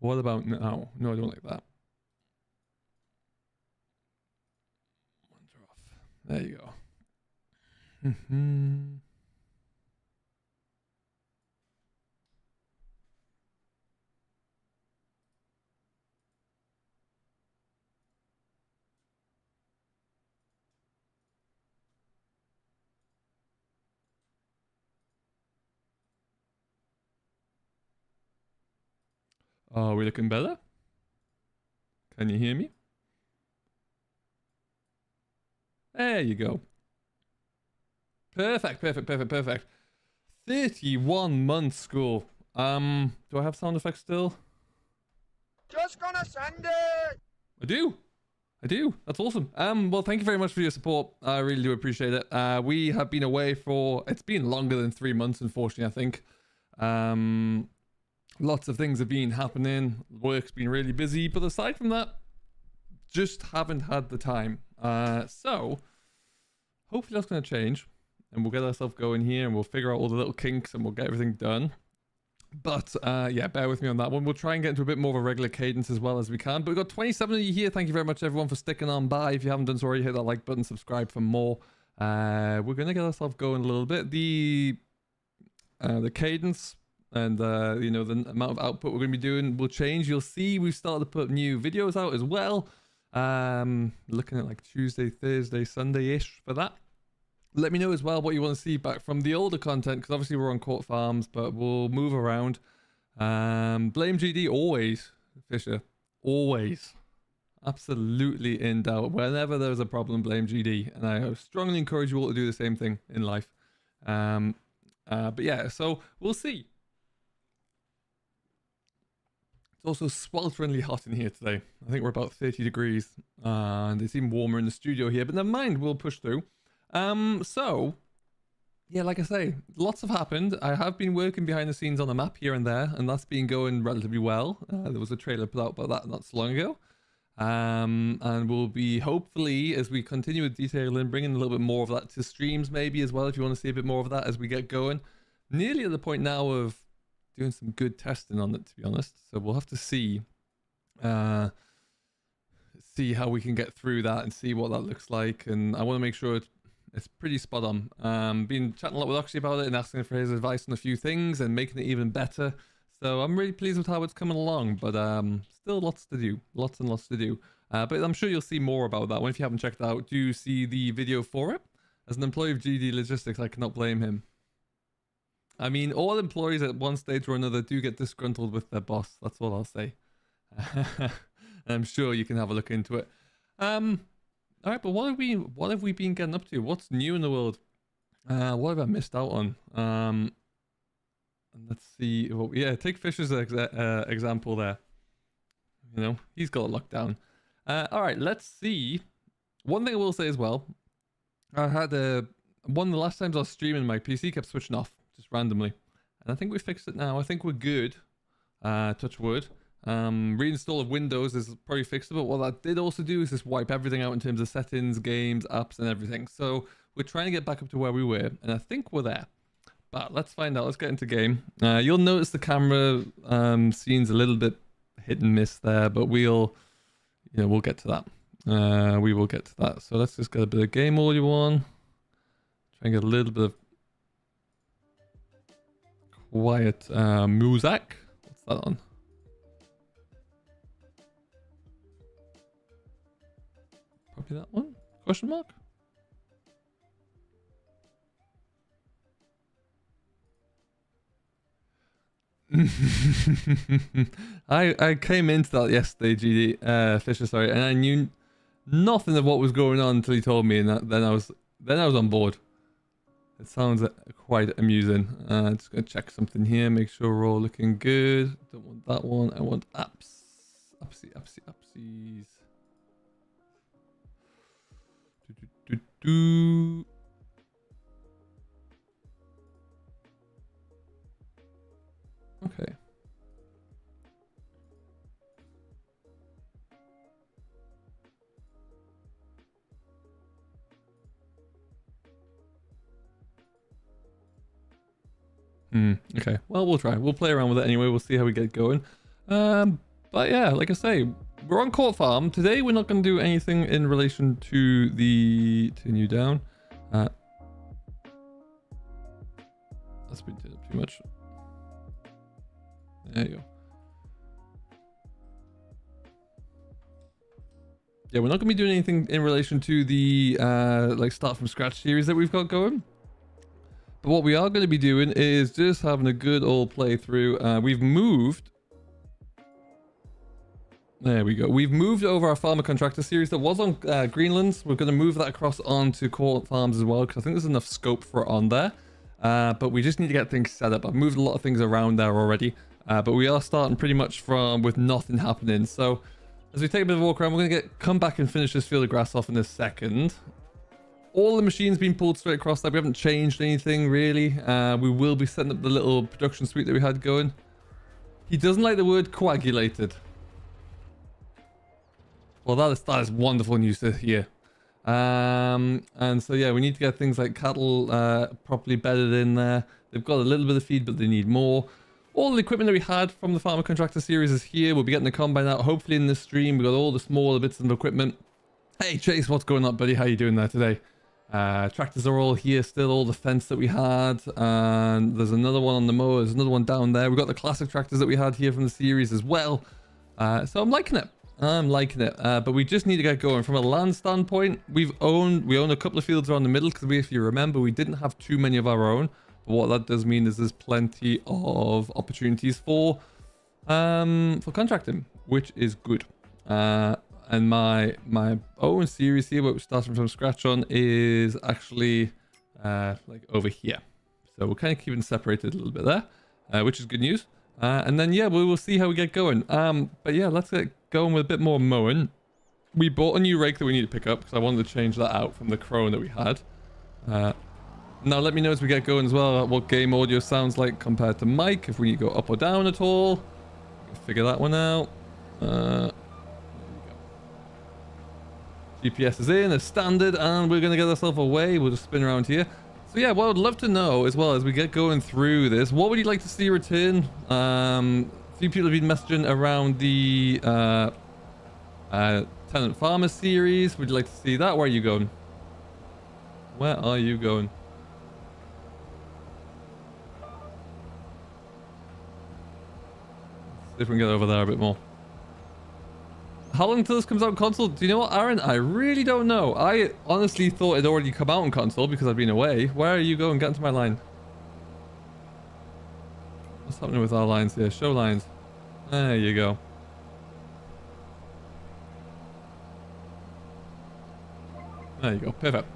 What about now? No, I don't like that. One's off. There you go. Are we looking better? Can you hear me? There you go. Perfect, perfect, perfect, perfect. 31 months school. Do I have sound effects still? Just gonna send it! I do. That's awesome. Well, thank you very much for your support. I really do appreciate it. We have been away for, it's been longer than 3 months, unfortunately, I think. Lots of things have been happening. Work's been really busy, but aside from that, just haven't had the time. So hopefully that's going to change, and we'll get ourselves going here, and we'll figure out all the little kinks, and we'll get everything done. But yeah, bear with me on that one. We'll try and get into a bit more of a regular cadence as well as we can. But we've got 27 of you here. Thank you very much, everyone, for sticking on by. If you haven't done so already, hit that like button, subscribe for more. We're going to get ourselves going a little bit. The cadence and you know, the amount of output we're going to be doing will change. You'll see we've started to put new videos out as well. Looking at like Tuesday, Thursday, Sunday-ish for that. Let me know as well what you want to see back from the older content, because obviously we're on Court Farms, but we'll move around. Blame GD always, Fisher, always, absolutely in doubt. Whenever there's a problem, blame GD, and I strongly encourage you all to do the same thing in life. But yeah, so we'll see. It's also swelteringly hot in here today. I think we're about 30 degrees, and it's even warmer in the studio here, but never mind, we'll push through. So yeah, like I say, lots have happened. I have been working behind the scenes on the map here and there, and that's been going relatively well. There was a trailer put out about that not so long ago. And we'll be, hopefully, as we continue with detailing, bringing a little bit more of that to streams maybe as well, if you want to see a bit more of that as we get going. Nearly at the point now of doing some good testing on it, to be honest. So we'll have to see how we can get through that and see what that looks like. And I want to make sure it's pretty spot on. Been chatting a lot with Oxy about it and asking for his advice on a few things and making it even better. So I'm really pleased with how it's coming along, but still lots to do, lots and lots to do. But I'm sure you'll see more about that one. If you haven't checked it out, do see the video for it. As an employee of GD Logistics, I cannot blame him. I mean, all employees at one stage or another do get disgruntled with their boss. That's all I'll say. I'm sure you can have a look into it. All right, but what have we been getting up to? What's new in the world? What have I missed out on? Let's see. Well, yeah, take Fisher's example there. You know, he's got it locked down. All right, let's see. One thing I will say as well, I had one of the last times I was streaming, my PC kept switching off just randomly, and I think we fixed it now. I think we're good. Touch wood. Reinstall of Windows is probably fixed it, but what that did also do is just wipe everything out in terms of settings, games, apps, and everything. So we're trying to get back up to where we were, and I think we're there. But let's find out. Let's get into game. You'll notice the camera scene's a little bit hit and miss there, but we'll get to that. We will get to that. So let's just get a bit of game audio on. Try and get a little bit of quiet music. What's that on? Probably that one? Question mark? I came into that yesterday, GD Fisher, sorry, and I knew nothing of what was going on until he told me, and then I was on board. It sounds quite amusing. Just gonna check something here, make sure we're all looking good. Don't want that one. I want apps. Appsies. Okay. Okay. Well, we'll try. We'll play around with it anyway. We'll see how we get going. But yeah, like I say, we're on Court Farm. Today we're not going to do anything in relation to the... Turn you down. That's been turned up too much. There you go. Yeah, we're not going to be doing anything in relation to the like start from scratch series that we've got going. But what we are going to be doing is just having a good old playthrough. We've moved... There we go. We've moved over our Farmer Contractor series that was on Greenlands. We're going to move that across onto Court Farms as well, because I think there's enough scope for it on there. But we just need to get things set up. I've moved a lot of things around there already. But we are starting pretty much from with nothing happening. So as we take a bit of a walk around, we're going to come back and finish this field of grass off in a second. All the machines being pulled straight across there. We haven't changed anything really. We will be setting up the little production suite that we had going. He doesn't like the word coagulated. Well, that is wonderful news to hear. And so, yeah, we need to get things like cattle properly bedded in there. They've got a little bit of feed, but they need more. All the equipment that we had from the Farmer Contractor series is here. We'll be getting the combine out, hopefully in this stream. We've got all the smaller bits of equipment. Hey, Chase, what's going on, buddy? How you doing there today? Tractors are all here still, all the fence that we had. And there's another one on the mower. There's another one down there. We've got the classic tractors that we had here from the series as well. So I'm liking it. I'm liking it, but we just need to get going. From a land standpoint, we own a couple of fields around the middle because if you remember, we didn't have too many of our own. But what that does mean is there's plenty of opportunities for contracting, which is good. And my own series here, what we're starting from scratch on, is actually like over here. So we're kind of keeping separated a little bit there, which is good news. And then, yeah, we will see how we get going. But yeah, let's get going with a bit more mowing. We bought a new rake that we need to pick up because I wanted to change that out from the Crone that we had. Now, let me know as we get going as well what game audio sounds like compared to mic, if we need to go up or down at all. Figure that one out. There we go. GPS is in as standard, and we're going to get ourselves away. We'll just spin around here. So yeah, what I'd love to know as well as we get going through this, what would you like to see return? A few people have been messaging around the Tenant Farmer series. Would you like to see that? Where are you going? Where are you going? Let's see if we can get over there a bit more. How long until this comes out on console? Do you know what, Aaron? I really don't know. I honestly thought it'd already come out on console because I'd been away. Where are you going? Get into my line. What's happening with our lines here? Show lines. There you go. There you go. Perfect.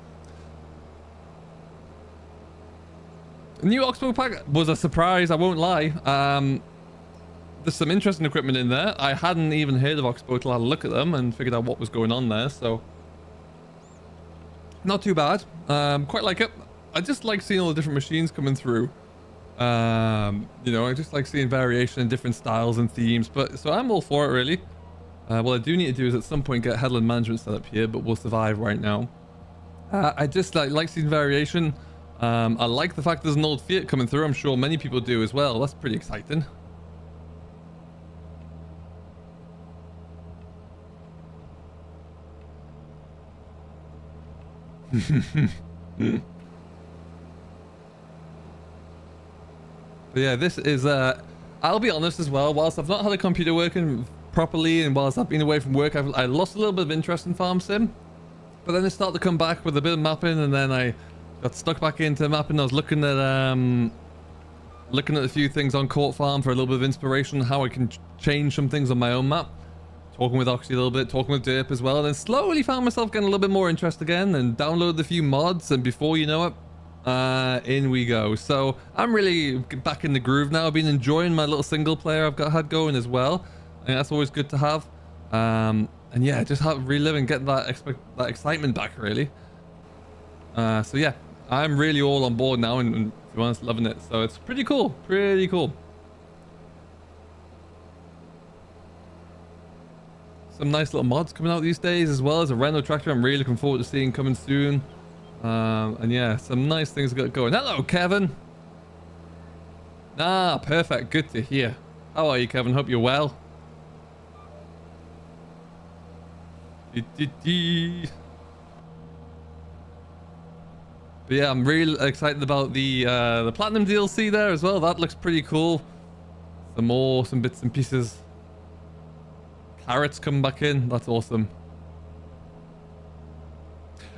The new Oxbow pack was a surprise, I won't lie. There's some interesting equipment in there. I hadn't even heard of Oxbow till I had a look at them and figured out what was going on there, so... Not too bad. Quite like it. I just like seeing all the different machines coming through. You know, I just like seeing variation in different styles and themes, but so I'm all for it, really. What I do need to do is at some point get headland management set up here, but we'll survive right now. I just like seeing variation. I like the fact there's an old Fiat coming through. I'm sure many people do as well. That's pretty exciting. But yeah, this is I'll be honest as well, whilst I've not had a computer working properly and whilst I've been away from work, I lost a little bit of interest in Farm Sim, but then it started to come back with a bit of mapping, and then I got stuck back into mapping. I was looking at a few things on Court Farm for a little bit of inspiration, how I can change some things on my own map. Talking with Oxy a little bit, talking with Derp as well, and then slowly found myself getting a little bit more interest again and downloaded a few mods, and before you know it, in we go. So I'm really back in the groove now. I've been enjoying my little single player I've had going as well, and that's always good to have. And yeah, just reliving, getting that excitement back, really. So yeah, I'm really all on board now, and to be honest, loving it. So it's pretty cool, pretty cool. Some nice little mods coming out these days, as well as a Renault tractor I'm really looking forward to seeing coming soon. And yeah, some nice things got going. Hello, Kevin. Ah, perfect. Good to hear. How are you, Kevin? Hope you're well. But yeah, I'm really excited about the Platinum DLC there as well. That looks pretty cool. Some bits and pieces. Carrots come back in. That's awesome.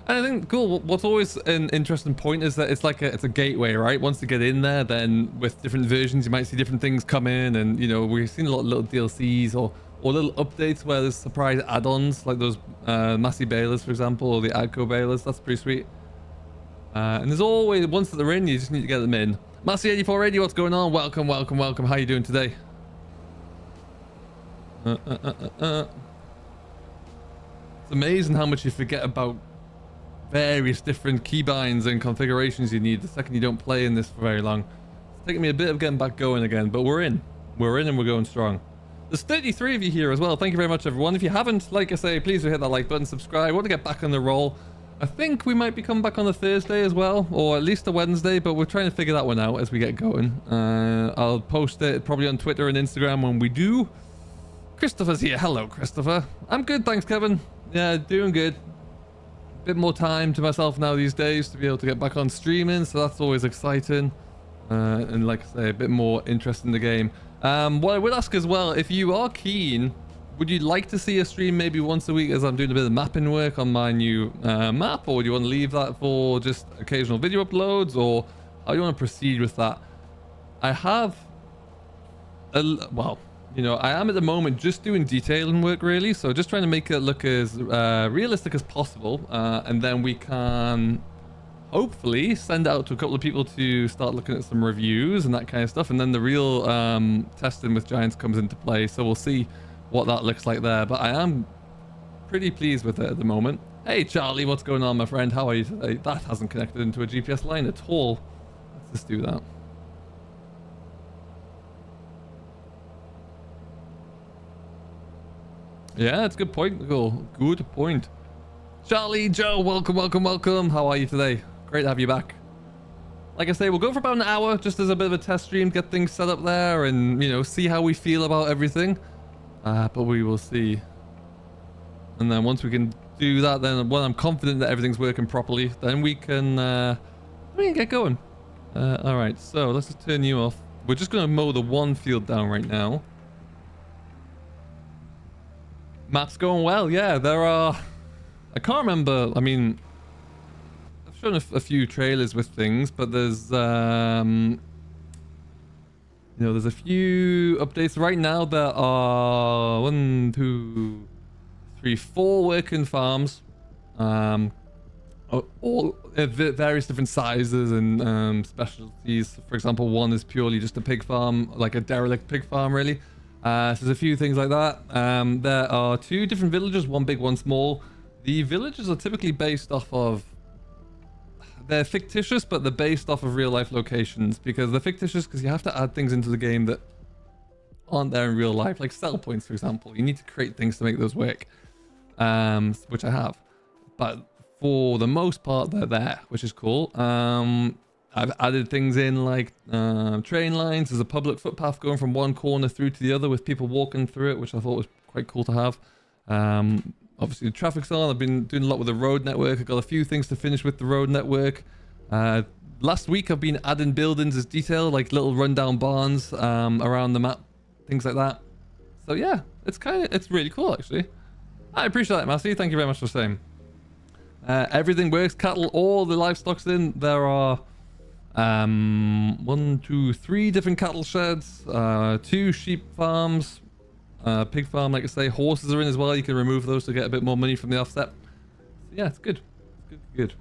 And I think cool. What's always an interesting point is that it's like it's a gateway, right? Once you get in there, then with different versions, you might see different things come in, and you know we've seen a lot of little DLCs or little updates where there's surprise add-ons like those Massey Balers, for example, or the Agco Balers. That's pretty sweet. And there's always, once they're in, you just need to get them in. Massey8480, what's going on? Welcome, welcome, welcome. How you doing today? It's amazing how much you forget about various different keybinds and configurations you need the second you don't play in this for very long. It's taking me a bit of getting back going again, but we're in. We're in and we're going strong. There's 33 of you here as well. Thank you very much, everyone. If you haven't, like I say, please do hit that like button, subscribe. I want to get back on the roll. I think we might be coming back on a Thursday as well, or at least a Wednesday, but we're trying to figure that one out as we get going. I'll post it probably on Twitter and Instagram when we do. Christopher's here. Hello, Christopher. I'm good, thanks, Kevin. Yeah, doing good. Bit more time to myself now these days to be able to get back on streaming, so that's always exciting. And like I say, a bit more interest in the game. What I would ask as well, if you are keen, would you like to see a stream maybe once a week as I'm doing a bit of mapping work on my new map, or do you want to leave that for just occasional video uploads, or how do you want to proceed with that? I have well, you know, I am at the moment just doing detailing work really, so just trying to make it look as realistic as possible, and then we can hopefully send out to a couple of people to start looking at some reviews and that kind of stuff, and then the real testing with Giants comes into play, so we'll see what that looks like there. But I am pretty pleased with it at the moment. Hey Charlie, what's going on, my friend? How are you today? That hasn't connected into a GPS line at all. Let's just do that. Yeah, that's a good point. Good point. Charlie, Joe, welcome, welcome, welcome. How are you today? Great to have you back. Like I say, we'll go for about an hour just as a bit of a test stream, get things set up there, and, you know, see how we feel about everything. But we will see. And then once we can do that, then when I'm confident that everything's working properly, then we can get going. All right, so let's just turn you off. We're just going to mow the one field down right now. Map's going well, yeah. There are, I can't remember, I mean, I've shown a few trailers with things, but there's you know, there's a few updates right now. There are 1, 2, 3, 4 working farms, all various different sizes and specialties. For example, one is purely just a pig farm, like a derelict pig farm really. So there's a few things like that. There are 2 different villages, one big, one small. The villages are typically based off of, they're fictitious, but they're based off of real life locations, because they're fictitious because you have to add things into the game that aren't there in real life, like sell points, for example. You need to create things to make those work, which I have. But for the most part, they're there, which is cool. I've added things in like train lines. There's a public footpath going from one corner through to the other with people walking through it, which I thought was quite cool to have. Obviously the traffic's on. I've been doing a lot with the road network. I've got a few things to finish with the road network. Last week I've been adding buildings as detail, like little rundown barns around the map, things like that. So yeah, it's really cool actually. I appreciate that, Massey. Thank you very much for saying. Everything works. Cattle, all the livestock's in. There are 1, 2, 3 different cattle sheds, 2 sheep farms, pig farm, like I say. Horses are in as well. You can remove those to get a bit more money from the offset. So yeah, it's good. It's good.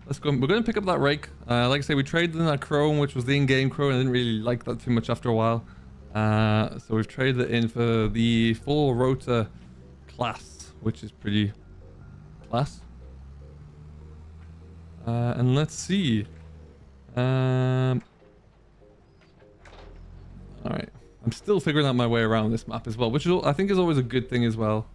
Let's go. We're going to pick up that rake. Like I say, we traded in that crone, which was the in-game crone. I didn't really like that too much after a while. So we've traded it in for the 4 rotor class, which is pretty class. And let's see. All right. I'm still figuring out my way around this map as well, which is, I think is always a good thing as well.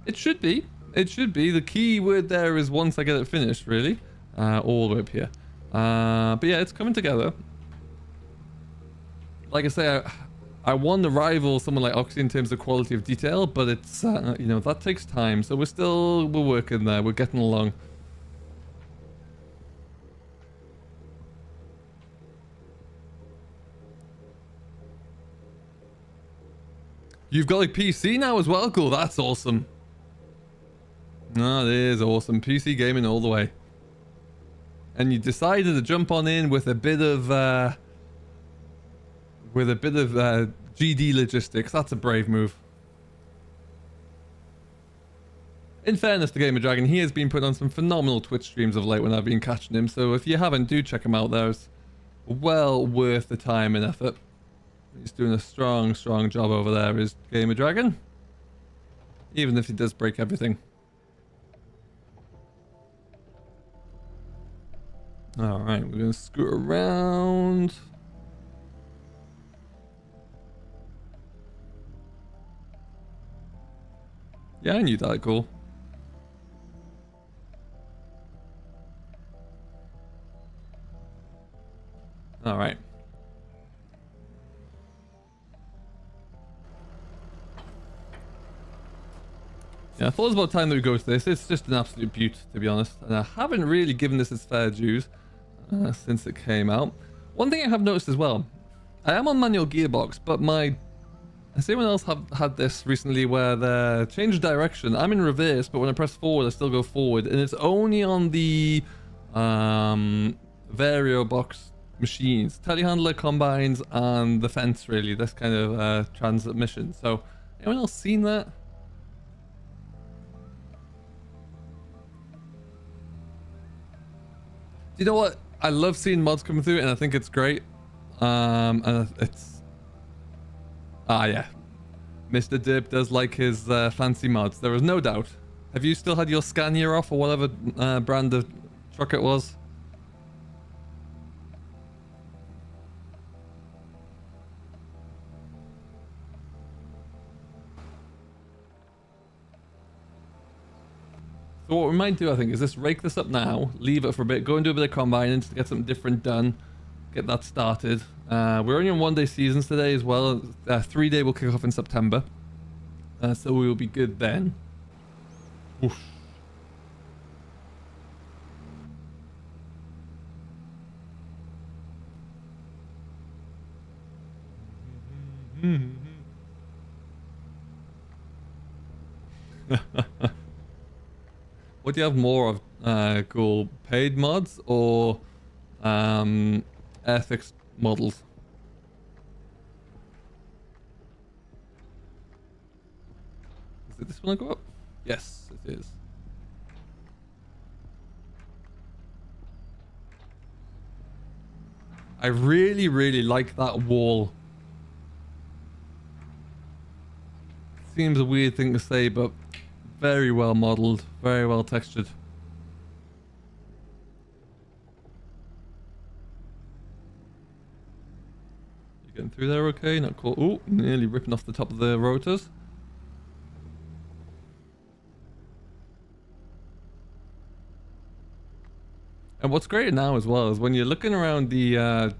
It should be. It should be. The key word there is once I get it finished, really. All the way up here. But yeah, it's coming together. like I say, I want to rival someone like Oxy in terms of quality of detail, but it's, you know, that takes time. So we're working there. We're getting along. You've got a PC now as well? Cool, that's awesome. No, that is awesome. PC gaming all the way. And you decided to jump on in with a bit of GD logistics. That's a brave move. In fairness to Gamer Dragon, he has been putting on some phenomenal Twitch streams of late when I've been catching him. So if you haven't, do check him out. There's well worth the time and effort. He's doing a strong job over there, is Gamer Dragon. Even if he does break everything. Alright, we're going to scoot around. Yeah, I knew that. Cool. Alright. Yeah, I thought it was about time that we go to this. It's just an absolute beaut, to be honest. And I haven't really given this its fair dues since it came out. One thing I have noticed as well, I am on manual gearbox, but has anyone else have had this recently where they change direction? I'm in reverse, but when I press forward, I still go forward. And it's only on the Vario box machines, telehandler, combines, and the fence, really. This kind of transmission. So, anyone else seen that? Do you know what? I love seeing mods come through, and I think it's great. And it's... yeah. Mr. Dib does like his fancy mods. There is no doubt. Have you still had your Scania off, or whatever brand of truck it was? So what we might do, I think, is just rake this up now, leave it for a bit, go and do a bit of combining to get something different done, get that started. We're only on 1-day seasons today as well. 3-day will kick off in September. So we will be good then. Oof. What do you have more of, cool? Paid mods or airfix models? Is it this one I go up? Yes, it is. I really like that wall. Seems a weird thing to say, but very well modeled, very well textured. You getting through there okay? Not cool. Ooh, nearly ripping off the top of the rotors. And what's great now as well is when you're looking around the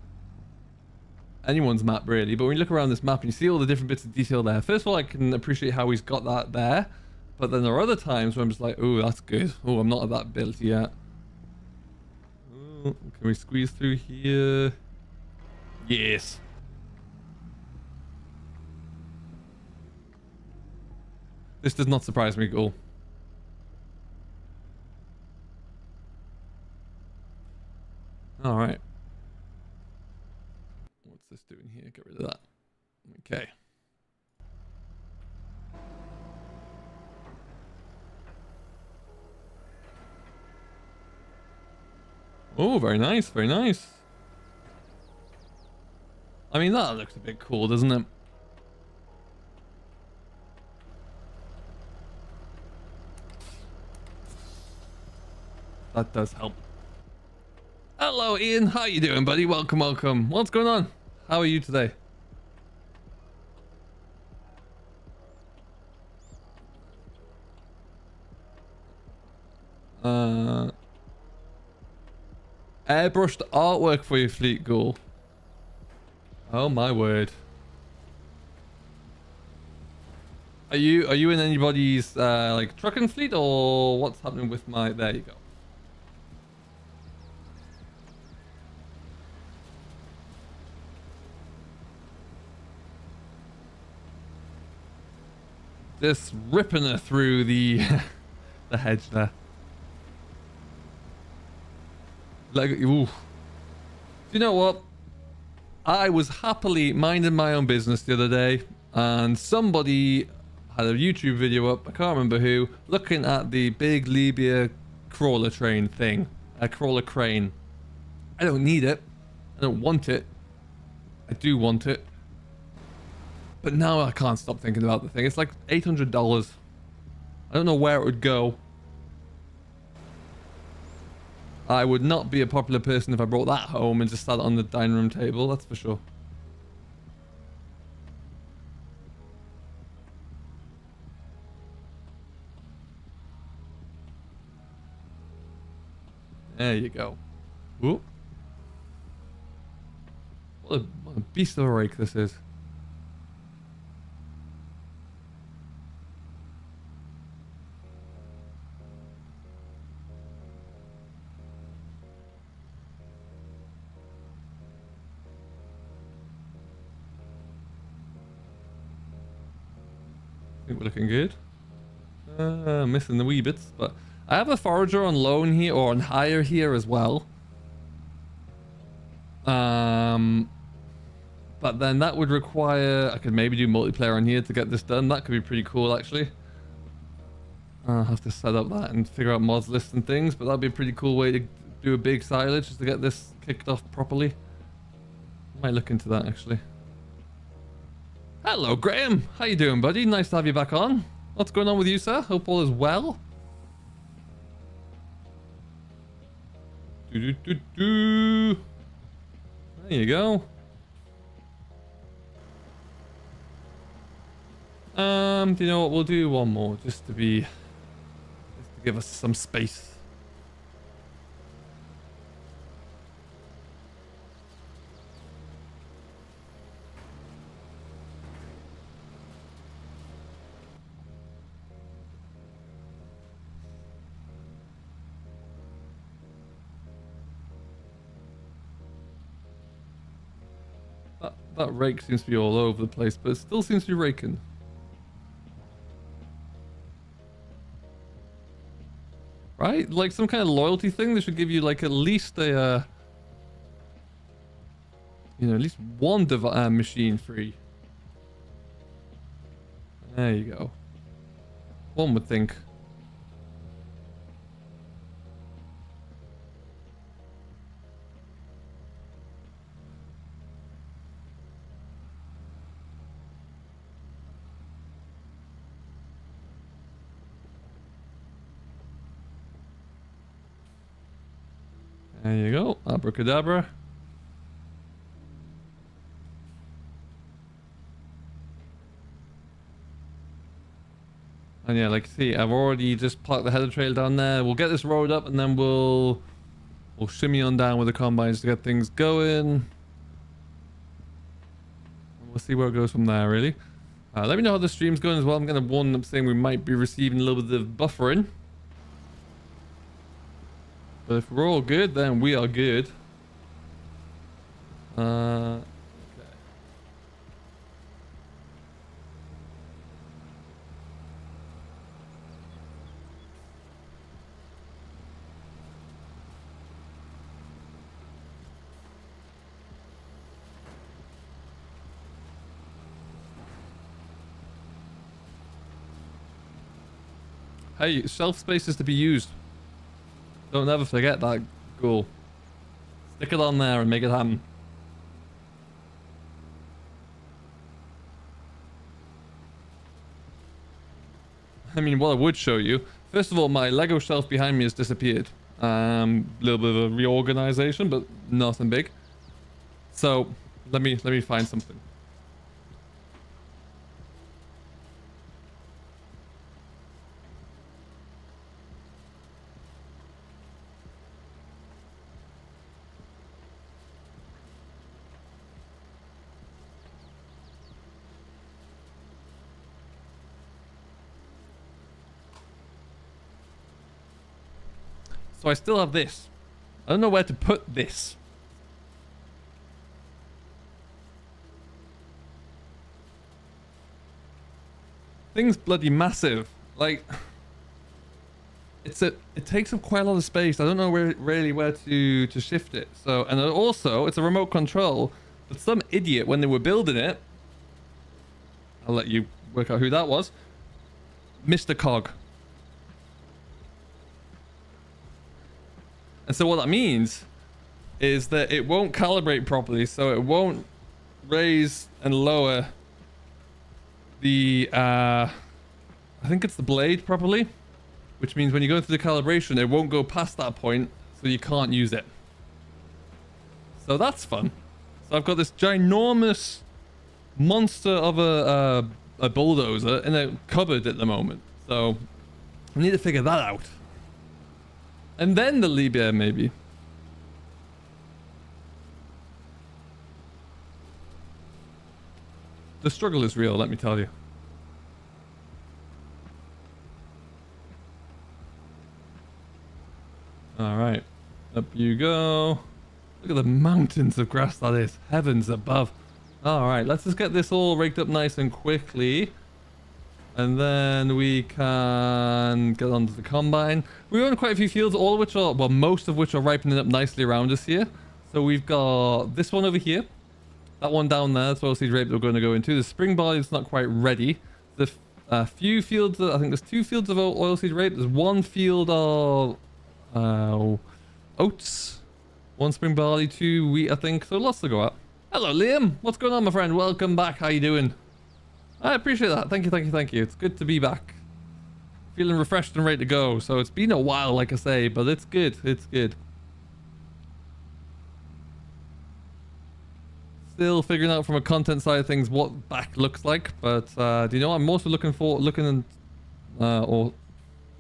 anyone's map really, but when you look around this map and you see all the different bits of detail there, first of all I can appreciate how he's got that there, but then there are other times where I'm just like, oh, that's good. Oh, I'm not at that build yet. Ooh, can we squeeze through here? Yes. This does not surprise me at all. All right. What's this doing here? Get rid of that. Okay. Oh, very nice, very nice. I mean, that looks a bit cool, doesn't it? That does help. Hello, Ian. How you doing, buddy? Welcome, welcome. What's going on? How are you today? Airbrushed artwork for your fleet, Ghoul. Oh my word. Are you in anybody's like trucking fleet, or what's happening with my? There you go. Just ripping her through the the hedge there. Like, ooh. Do you know what? I was happily minding my own business the other day, and somebody had a YouTube video up, I can't remember who, looking at the big Libya crawler train thing. A crawler crane. I don't need it. I don't want it. I do want it. But now I can't stop thinking about the thing. It's like $800. I don't know where it would go. I would not be a popular person if I brought that home and just sat it on the dining room table, that's for sure. There you go. Whoop. What a beast of a rake this is. I think we're looking good. Missing the wee bits, but I have a forager on loan here, or on hire here as well. But then that would require, I could maybe do multiplayer on here to get this done. That could be pretty cool, actually. I'll have to set up that and figure out mods lists and things, but that'd be a pretty cool way to do a big silage just to get this kicked off properly. Might look into that, actually. Hello, Graham. How you doing, buddy? Nice to have you back on. What's going on with you, sir? Hope all is well. There you go. Do you know what? We'll do one more just to give us some space. That rake seems to be all over the place, but it still seems to be raking. Right? Like some kind of loyalty thing. They should give you like at least a, you know, at least one machine free. There you go. One would think. There you go. Abracadabra. And yeah, like see, I've already just parked the header trail down there. We'll get this road up and then we'll shimmy on down with the combines to get things going. We'll see where it goes from there, really. Let me know how the stream's going as well. I'm going to warn them saying we might be receiving a little bit of buffering. But if we're all good, then we are good. Okay. Hey, shelf space is to be used. Don't ever forget that goal. Stick it on there and make it happen. I mean, what I would show you, first of all, my Lego shelf behind me has disappeared. A little bit of a reorganization, but nothing big. So let me find something. So I still have this. I don't know where to put this. Thing's bloody massive. Like, it takes up quite a lot of space. I don't know really where to shift it. So, and also it's a remote control. But some idiot, when they were building it, I'll let you work out who that was. Mr. Cog. And so what that means is that it won't calibrate properly, so it won't raise and lower the I think it's the blade properly, which means when you go through the calibration, it won't go past that point, so you can't use it. So that's fun. So I've got this ginormous monster of a bulldozer in a cupboard at the moment, so I need to figure that out. And then the Libya, maybe. The struggle is real, let me tell you. Alright. Up you go. Look at the mountains of grass that is. Heavens above. Alright, let's just get this all raked up nice and quickly. And then we can get onto the combine. We own quite a few fields, all of which are, well, most of which are ripening up nicely around us here. So we've got this one over here. That one down there, that's oilseed rape that we're going to go into. The spring barley is not quite ready. There's a few fields, I think there's 2 fields of oilseed rape. There's 1 field of oats. 1 spring barley, 2 wheat, I think. So lots to go at. Hello, Liam. What's going on, my friend? Welcome back. How you doing? I appreciate that. Thank you, thank you, thank you. It's good to be back. Feeling refreshed and ready to go. So it's been a while, like I say, but it's good. It's good. Still figuring out from a content side of things what back looks like, but do you know, I'm also looking or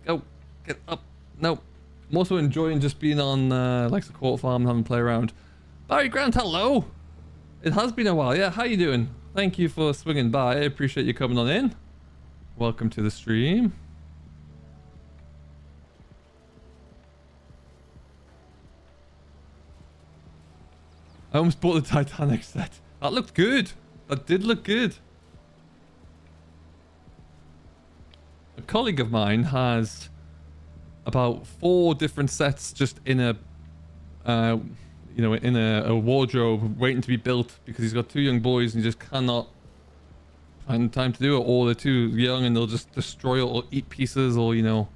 go get up. No, I'm also enjoying just being on like the court farm and having a play around. Barry Grant, hello. It has been a while. Yeah, how you doing? Thank you for swinging by. I appreciate you coming on in. Welcome to the stream. I almost bought the Titanic set. That looked good. That did look good. A colleague of mine has about 4 different sets just in a you know, in a wardrobe waiting to be built because he's got 2 young boys and he just cannot find time to do it, or they're too young and they'll just destroy it or eat pieces, or, you know.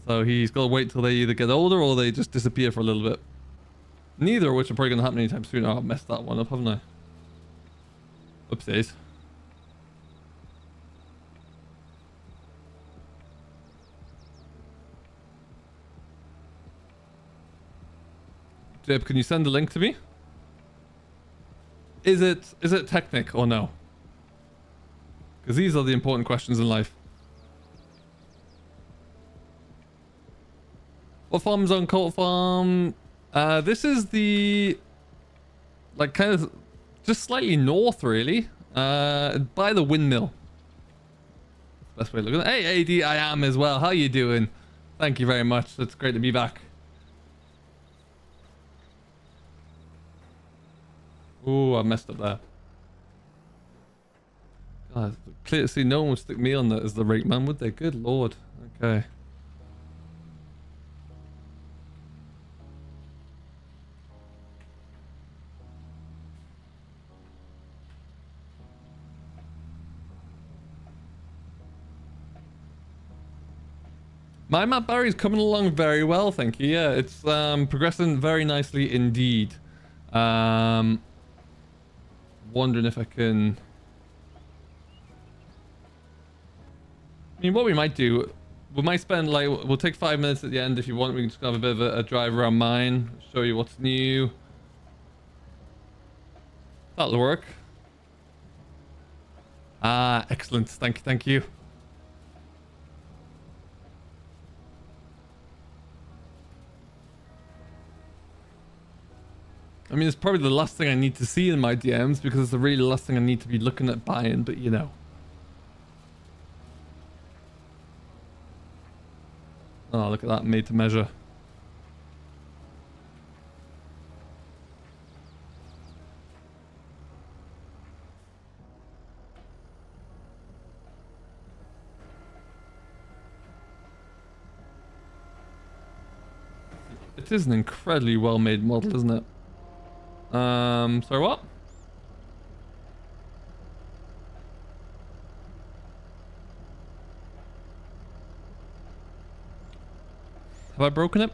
So he's got to wait till they either get older or they just disappear for a little bit. Neither of which are probably going to happen anytime soon. Oh, I've messed that one up, haven't I? Oopsies. Jib, can you send the link to me? Is it Technic or no? Because these are the important questions in life. What farm's on Colt Farm? This is the, like, kind of just slightly north, really. By the windmill. Best way to look at it. Hey, AD, I am as well. How you doing? Thank you very much. It's great to be back. Ooh, I messed up there. God, clear to see no one would stick me on that as the rate man, would they? Good lord. Okay. My map, Barry's coming along very well, thank you. Yeah, it's progressing very nicely indeed. Wondering if I can... I mean, what we might do, we might spend, like, we'll take 5 minutes at the end if you want. We can just have a bit of a drive around mine, show you what's new. That'll work. Ah, excellent. Thank you, thank you. I mean, it's probably the last thing I need to see in my DMs because it's the really last thing I need to be looking at buying, but you know. Oh, look at that, made to measure. it is an incredibly well-made model, isn't it? Sorry, what? Have I broken it?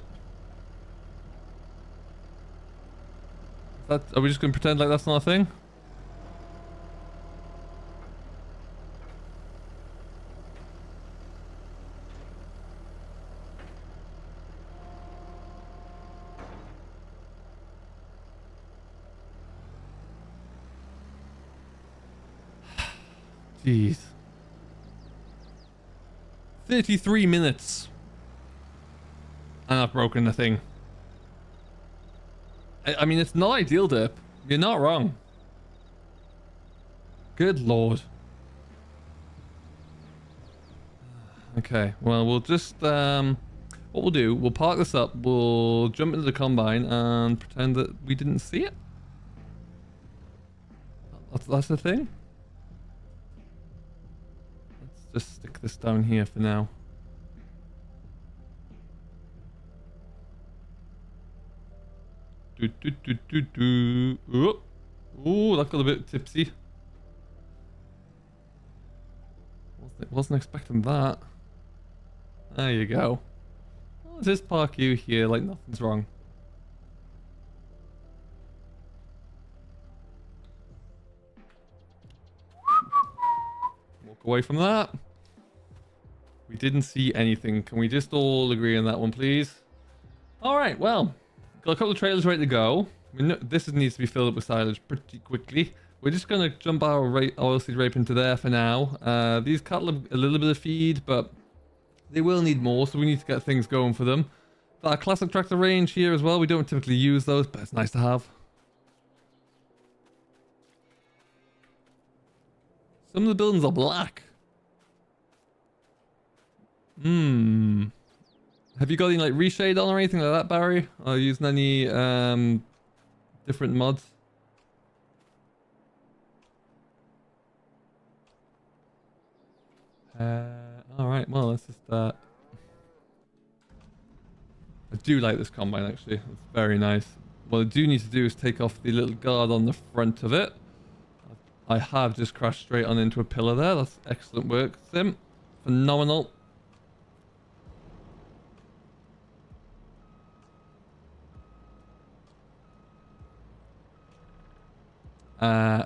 Are we just gonna pretend like that's not a thing? Jeez. 33 minutes. And I've broken the thing. I mean, it's not ideal, Dip. You're not wrong. Good lord. Okay, well, we'll just, what we'll do, we'll park this up, we'll jump into the combine and pretend that we didn't see it. That's the thing. Let's just stick this down here for now. Oh, that got a bit tipsy. Wasn't expecting that. There you go. I'll just park you here like nothing's wrong. Walk away from that. We didn't see anything. Can we just all agree on that one, please? Alright, well. Got a couple of trailers ready to go. This needs to be filled up with silage pretty quickly. We're just going to jump our oilseed rape into there for now. These cattle have a little bit of feed, but they will need more, so we need to get things going for them. Got our classic tractor range here as well. We don't typically use those, but it's nice to have. Some of the buildings are black. Have you got any like reshade on or anything like that, Barry? Or using any different mods? Alright, well, let's just I do like this combine, actually. It's very nice. What I do need to do is take off the little guard on the front of it. I have just crashed straight on into a pillar there. That's excellent work, Sim. Phenomenal.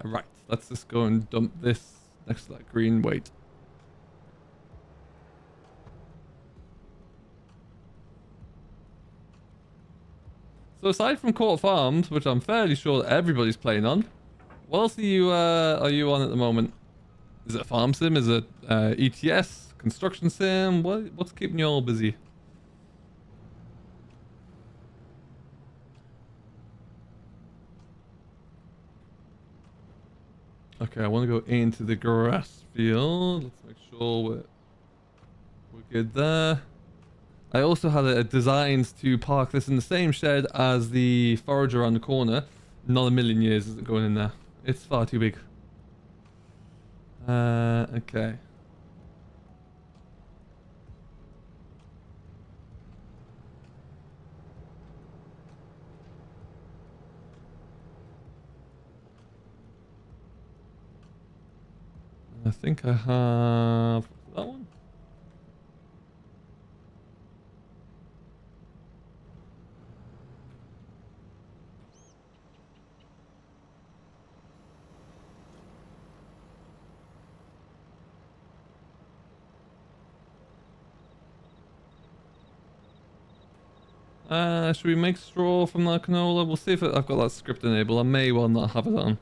Right, let's just go and dump this next to that green weight. So aside from Court Farms, which I'm fairly sure that everybody's playing on, what else are you on at the moment? Is it a farm sim? Is it ETS? Construction sim? What's keeping you all busy? Okay, I want to go into the grass field. Let's make sure we're good there. I also had a designs to park this in the same shed as the forager on the corner. Not a million years is it going in there. It's far too big. Okay. I think I have that one. Should we make straw from that canola? We'll see if I've got that script enabled. I may well not have it on.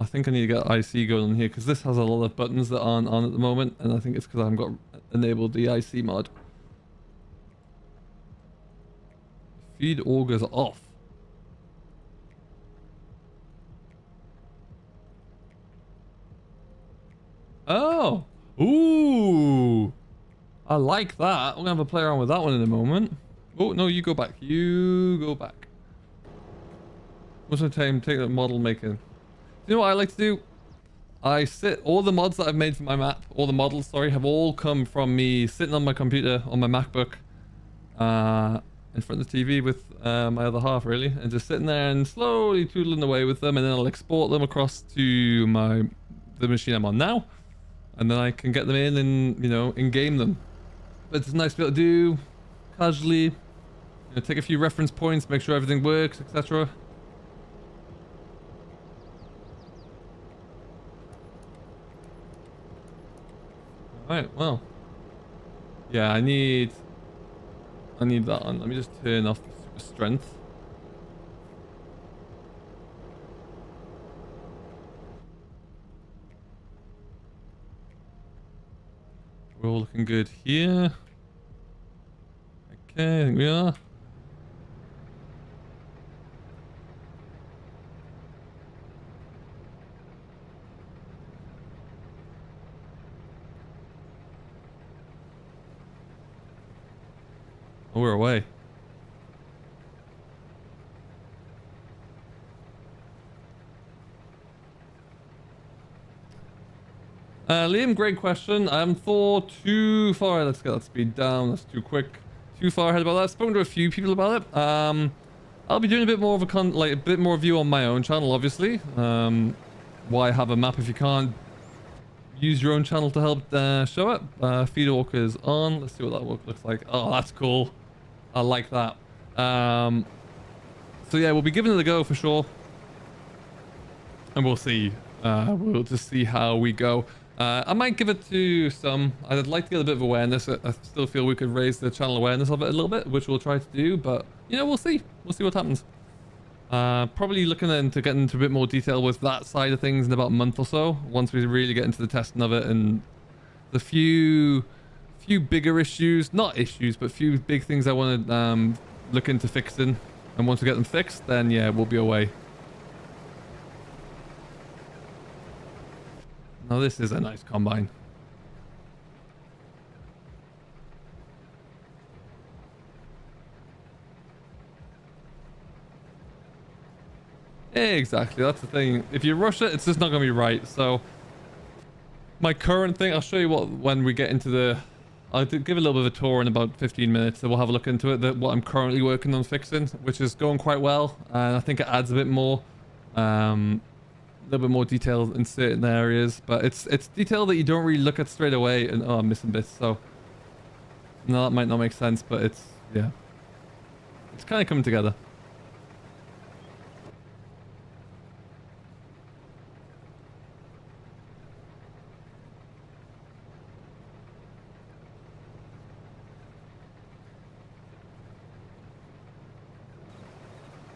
I think I need to get IC going on here because this has a lot of buttons that aren't on at the moment, and I think it's because I haven't got enabled the IC mod. Feed augers off. Oh! Ooh! I like that. We're gonna have a play around with that one in a moment. Oh, no, you go back. You go back. What's the time? Take that model making. You know what I like to do? All the mods that I've made for my map, all the models, sorry, have all come from me sitting on my computer, on my MacBook, in front of the TV with my other half, really, and just sitting there and slowly tootling away with them, and then I'll export them across to the machine I'm on now, and then I can get them in and, you know, in-game them. But it's nice to be able to do casually, you know, take a few reference points, make sure everything works, etc. Alright, well. Yeah, I need that on. Let me just turn off the super strength. We're all looking good here. Okay, I think we are. Oh, we're away. Liam, great question. I haven't thought too far. Let's get that speed down. That's too quick. Too far ahead about that. I've spoken to a few people about it. I'll be doing a bit more of a bit more view on my own channel, obviously. Why have a map if you can't use your own channel to help show it? Feed walkers on. Let's see what that looks like. Oh, that's cool. I like that. So yeah, we'll be giving it a go for sure, and we'll see. We'll just see how we go. I might give it to some. I'd like to get a bit of awareness. I still feel we could raise the channel awareness of it a little bit, which we'll try to do. But you know, we'll see. We'll see what happens. Probably looking into getting into a bit more detail with that side of things in about a month or so, once we really get into the testing of it and the few bigger issues, not issues, but few big things I want to look into fixing. And once we get them fixed, then yeah, we'll be away. Now this is a nice combine. Exactly, that's the thing. If you rush it, it's just not going to be right. So my current thing, I'll show you when we get into the... I'll give a little bit of a tour in about 15 minutes, so we'll have a look into it, what I'm currently working on fixing, which is going quite well. And I think it adds a bit more... a little bit more detail in certain areas, but it's detail that you don't really look at straight away, and oh, I'm missing bits, so no, that might not make sense, but it's, yeah, it's kind of coming together.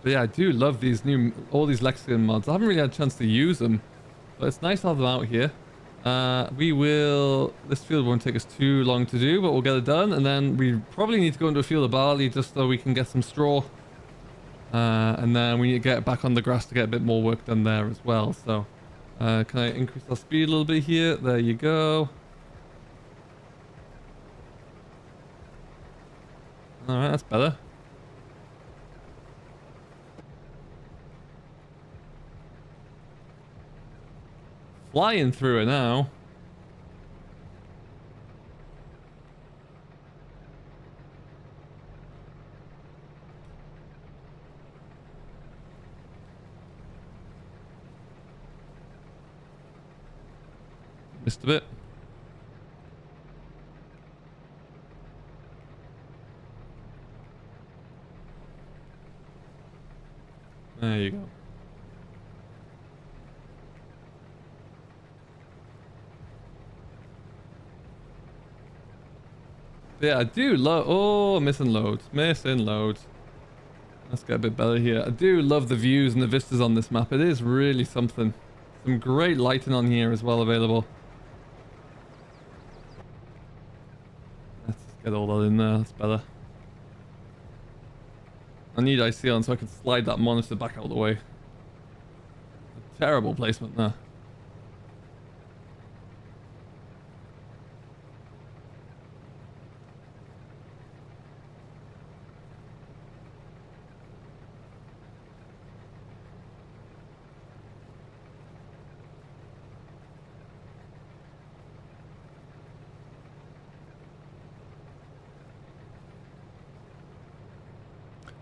But yeah, I do love these all these Lexicon mods. I haven't really had a chance to use them, but it's nice to have them out here. This field won't take us too long to do, but we'll get it done. And then we probably need to go into a field of barley just so we can get some straw. And then we need to get back on the grass to get a bit more work done there as well. So, can I increase our speed a little bit here? There you go. Alright, that's better. Flying through it now. Missed a bit. There you go. Yeah, I do love... Oh, missing loads. Missing loads. Let's get a bit better here. I do love the views and the vistas on this map. It is really something. Some great lighting on here as well available. Let's get all that in there. That's better. I need IC on so I can slide that monitor back out of the way. A terrible placement there.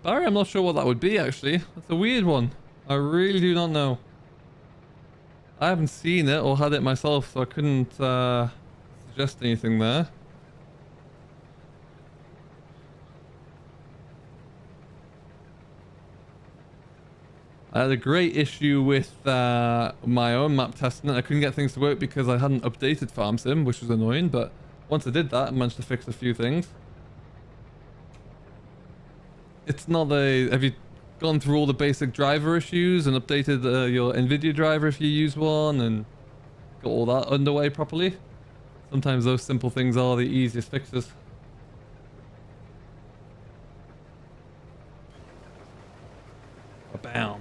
Barry, I'm not sure what that would be, actually. That's a weird one. I really do not know. I haven't seen it or had it myself, so I couldn't suggest anything there. I had a great issue with my own map testing. I couldn't get things to work because I hadn't updated Farm Sim, which was annoying, but once I did that, I managed to fix a few things. It's not a... Have you gone through all the basic driver issues and updated your NVIDIA driver if you use one and got all that underway properly? Sometimes those simple things are the easiest fixes. Bam.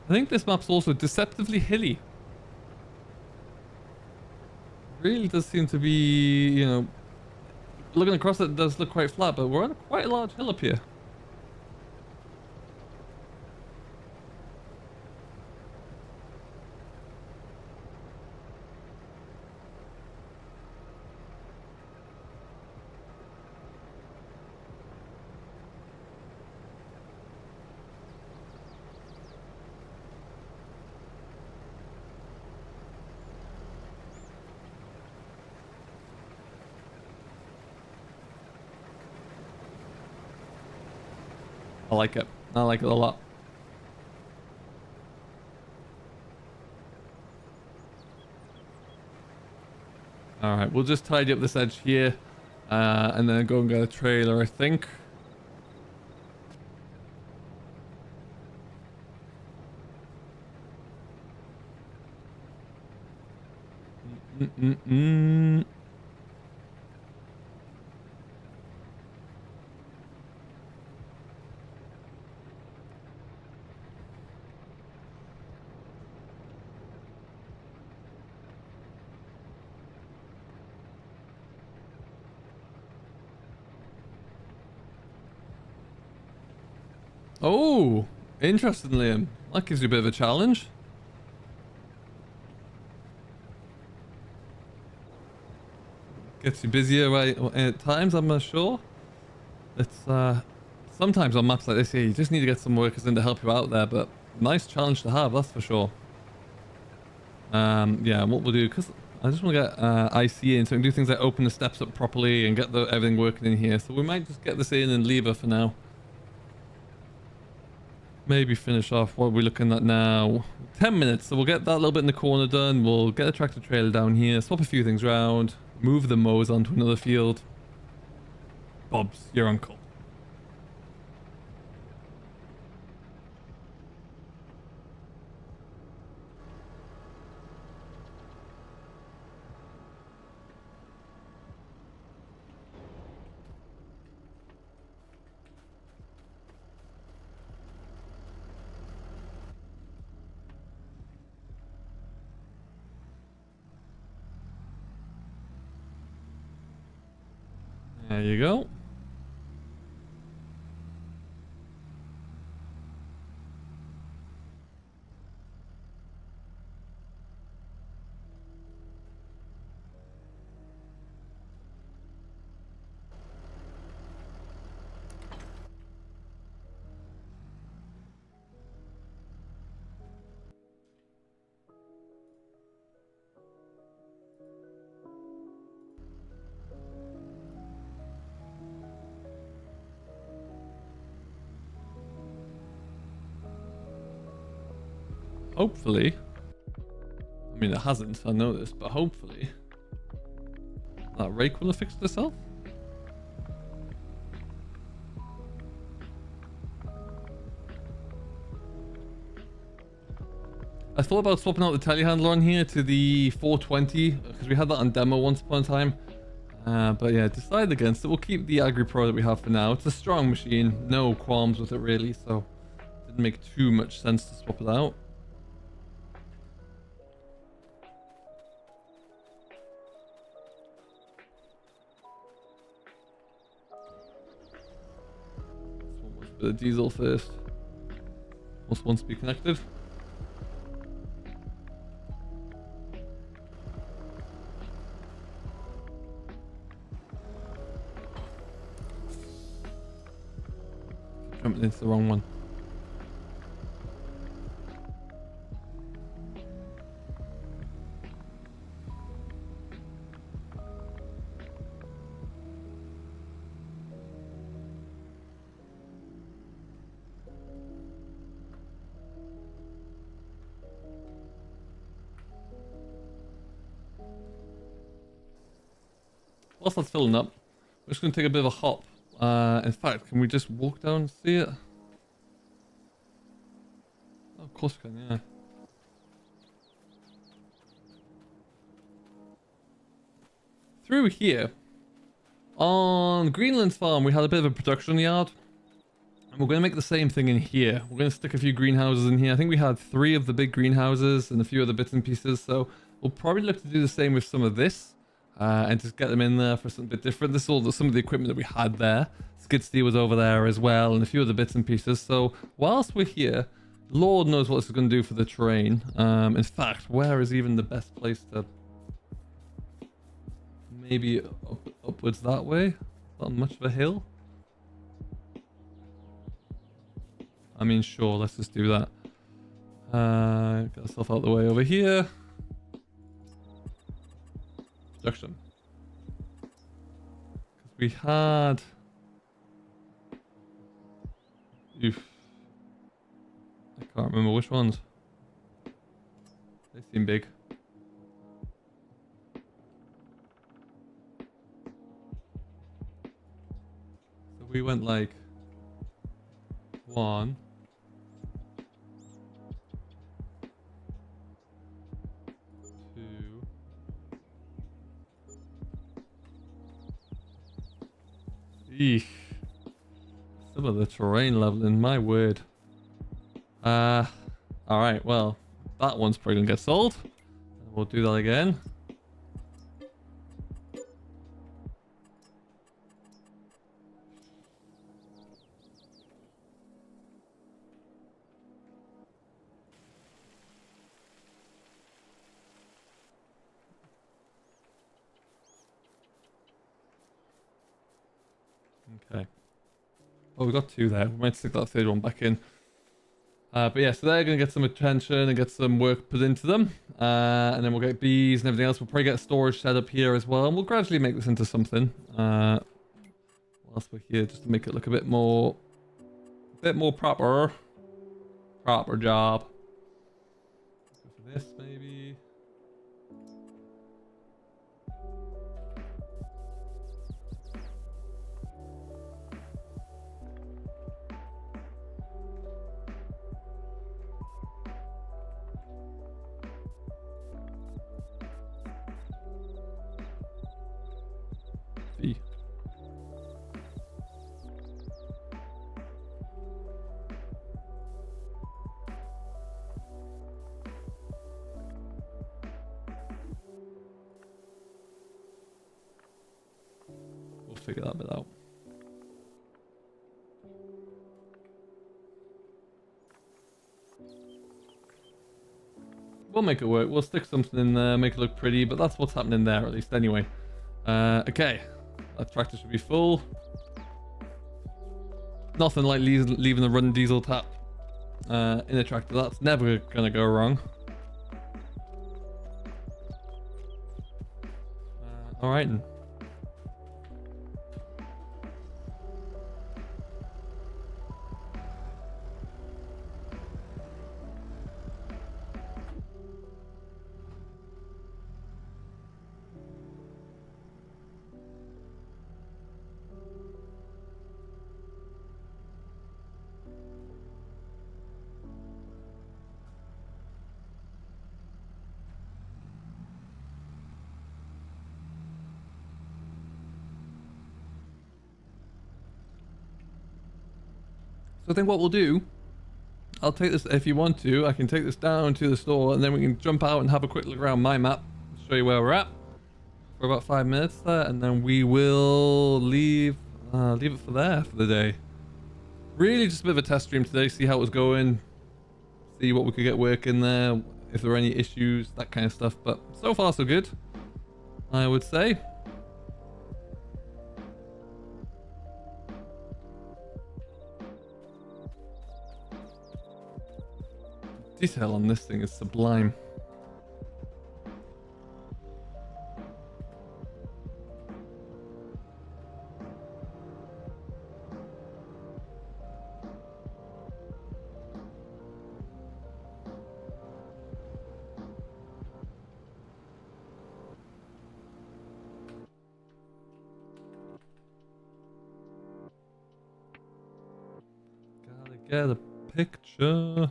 I think this map's also deceptively hilly. Really does seem to be, you know, looking across it does look quite flat, but we're on quite a large hill up here. I like it. I like it a lot. Alright, we'll just tidy up this edge here. And then go and get a trailer, I think. Oh, interesting, Liam. That gives you a bit of a challenge. Gets you busier right at times, I'm not sure. It's sometimes on maps like this here, you just need to get some workers in to help you out there, but nice challenge to have, that's for sure. Yeah, what we'll do, because I just want to get IC in so I can do things like open the steps up properly and get everything working in here. So we might just get this in and leave her for now. Maybe finish off what we're looking at now. 10 minutes, so we'll get that little bit in the corner done. We'll get a tractor trailer down here, swap a few things around, move the mows onto another field. Bob's your uncle. There you go. Hopefully, I mean it hasn't, I know this, but hopefully that rake will have fixed itself. I thought about swapping out the telehandler on here to the 420 because we had that on demo once upon a time. But yeah, decided against it. We'll keep the Agri Pro that we have for now. It's a strong machine, no qualms with it really, so it didn't make too much sense to swap it out. Bit of diesel first. Must once be connected. Jumping into the wrong one. Whilst that's filling up, we're just going to take a bit of a hop. In fact, can we just walk down and see it? Oh, of course we can, yeah. Through here, on Greenland's farm, we had a bit of a production yard. And we're going to make the same thing in here. We're going to stick a few greenhouses in here. I think we had 3 of the big greenhouses and a few other bits and pieces. So we'll probably look to do the same with some of this. And just get them in there for something a bit different. This is all some of the equipment that we had there. Skid steer was over there as well, and a few other bits and pieces. So whilst we're here, Lord knows what this is going to do for the terrain. In fact, where is even the best place to... Maybe upwards that way? Not much of a hill? I mean, sure, let's just do that. Get ourselves out of the way over here. Production. Because we had... Oof. I can't remember which ones. They seem big. So we went like... 1... 2... Eesh. Some of the terrain leveling, my word. Alright, well, that one's probably gonna get sold. We'll do that again. Okay. Well, we've got 2 there. We might stick that 3rd one back in. But yeah, so they're going to get some attention and get some work put into them. And then we'll get bees and everything else. We'll probably get storage set up here as well. And we'll gradually make this into something. Whilst we're here, just to make it look a bit more proper. Proper job. Go for this, maybe. We'll figure that bit out. We'll make it work. We'll stick something in there, make it look pretty, but that's what's happening there at least anyway. Okay, that tractor should be full. Nothing like leaving the run diesel tap in a tractor. That's never gonna go wrong. All right. So I think what we'll do, I'll take this, if you want to, I can take this down to the store and then we can jump out and have a quick look around my map, show you where we're at for about 5 minutes there, and then we will leave it for there for the day. Really just a bit of a test stream today, see how it was going, see what we could get working there, if there were any issues, that kind of stuff. But so far so good, I would say. Detail on this thing is sublime. Gotta get a picture.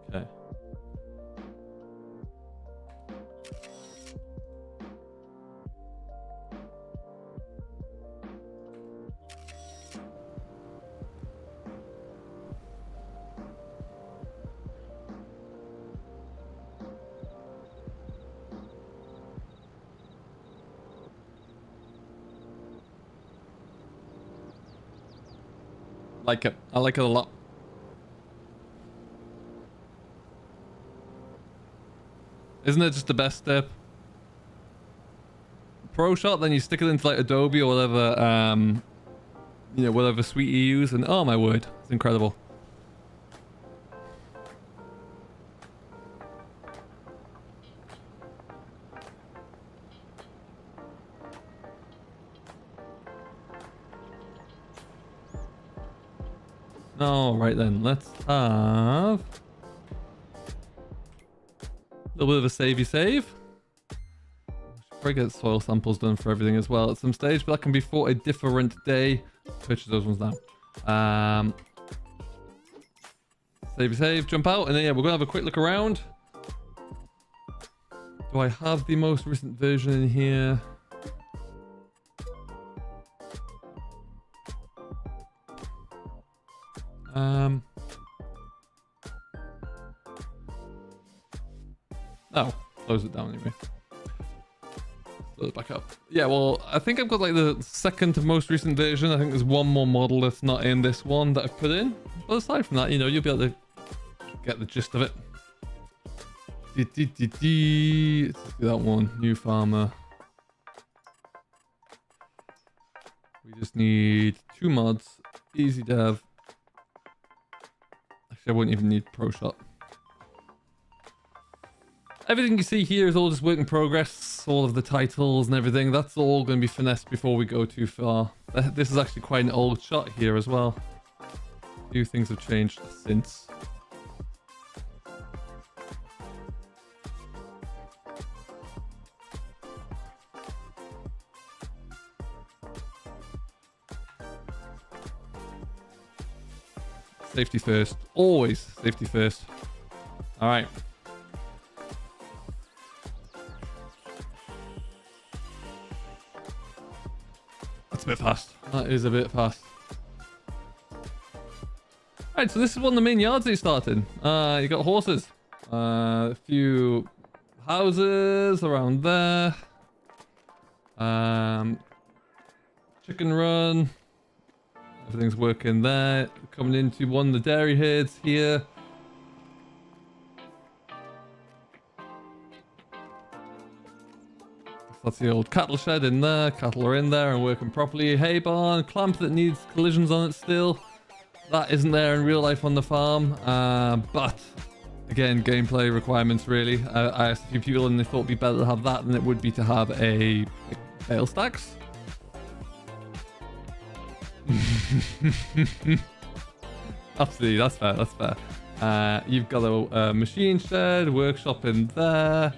Okay. Like it. I like it a lot. Isn't it just the best step? Pro shot, then you stick it into like Adobe or whatever, you know, whatever suite you use, and oh my word, it's incredible. All right then, let's have a little bit of a savey save. Should probably get soil samples done for everything as well at some stage, but that can be for a different day. Purchase those ones now. Savey save, jump out, and then yeah, we're gonna have a quick look around. Do I have the most recent version in here? Oh, close it down anyway. Close it back up. Yeah, well, I think I've got like the second to most recent version. I think there's one more model that's not in this one that I've put in. But aside from that, you know, you'll be able to get the gist of it. Let's do that one. New farmer. We just need 2 mods. Easy dev. Actually, I wouldn't even need Pro Shot. Everything you see here is all just work in progress. All of the titles and everything. That's all going to be finessed before we go too far. This is actually quite an old shot here as well. A few things have changed since. Safety first. Always safety first. All right. That's a bit fast. That is a bit fast. Alright, so this is one of the main yards that you started. You got horses. A few houses around there. Chicken run. Everything's working there. Coming into one of the dairy herds here. That's the old cattle shed in there. Cattle are in there and working properly. Hay barn, clamp that needs collisions on it still. That isn't there in real life on the farm. But again, gameplay requirements really. I asked a few people and they thought it'd be better to have that than it would be to have a bale stacks. Absolutely, that's fair, that's fair. You've got a machine shed, workshop in there.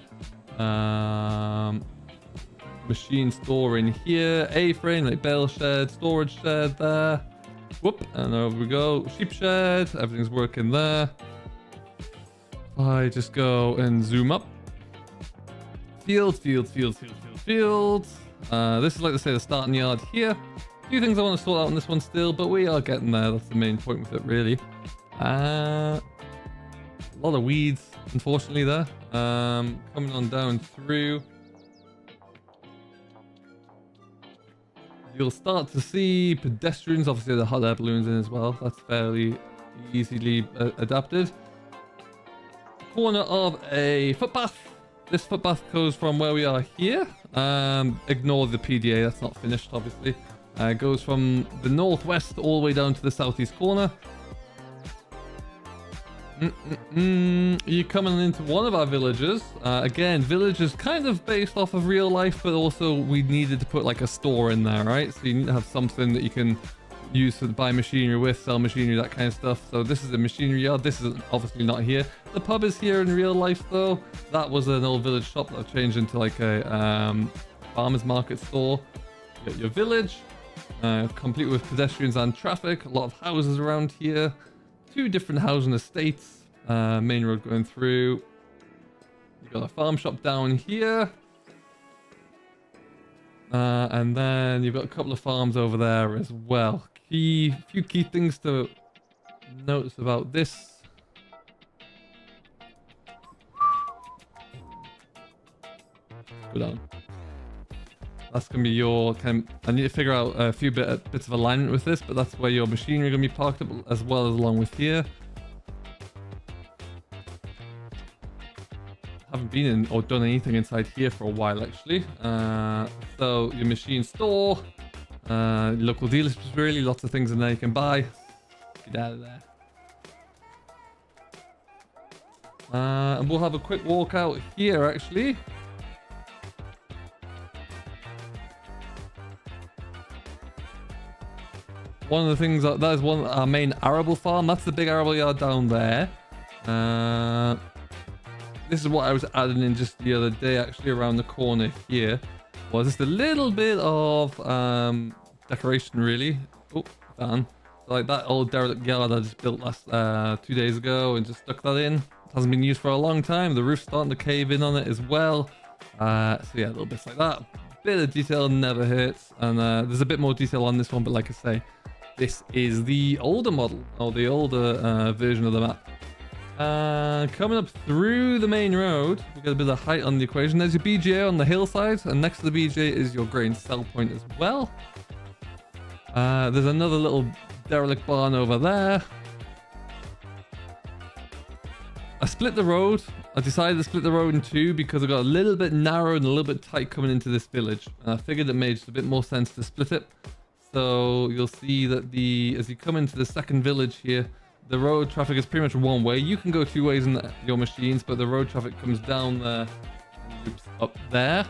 Machine store in here, A-frame, like bale shed, storage shed there. Whoop, and over we go. Sheep shed, everything's working there. I just go and zoom up. Fields. This is like to say the starting yard here. A few things I want to sort out on this one still, but we are getting there. That's the main point with it, really. A lot of weeds, unfortunately, there. Coming on down through. You'll start to see pedestrians, obviously the hot air balloons in as well. That's fairly easily adapted. Corner of a footpath. This footpath goes from where we are here. Ignore the PDA, that's not finished, obviously. It goes from the northwest all the way down to the southeast corner. You're coming into one of our villages. Again, village is kind of based off of real life, but also we needed to put like a store in there, right? So you need to have something that you can use to buy machinery with, sell machinery, that kind of stuff. So this is a machinery yard. This is obviously not here. The pub is here in real life though. That was an old village shop that I've changed into like a farmer's market store. You got your village, complete with pedestrians and traffic. A lot of houses around here. 2 different housing estates. Main road going through. You've got a farm shop down here. And then you've got a couple of farms over there as well. Few key things to notice about this. Go down. That's going to be your kind of, I need to figure out a few bits of alignment with this, but that's where your machinery is going to be parked up as well as along with here. Haven't been in or done anything inside here for a while actually. So your machine store, local dealerships, really lots of things in there you can buy. Get out of there. And we'll have a quick walk out here actually. One of the things that is our main arable farm. That's the big arable yard down there. This is what I was adding in just the other day, actually, around the corner here. Was just a little bit of decoration, really. Oh, fan. Like that old derelict yard I just built last 2 days ago and just stuck that in. It hasn't been used for a long time. The roof's starting to cave in on it as well. So yeah, little bits like that. Bit of detail never hurts. And there's a bit more detail on this one, but like I say, this is the older model, or the older version of the map. Coming up through the main road, we got a bit of height on the equation. There's your BGA on the hillside, and next to the BGA is your grain sell point as well. There's another little derelict barn over there. I split the road. I decided to split the road in 2 because I got a little bit narrow and a little bit tight coming into this village. And I figured it made just a bit more sense to split it. So you'll see that as you come into the second village here, the road traffic is pretty much one way. You can go 2 ways in your machines, but the road traffic comes down there and loops up there.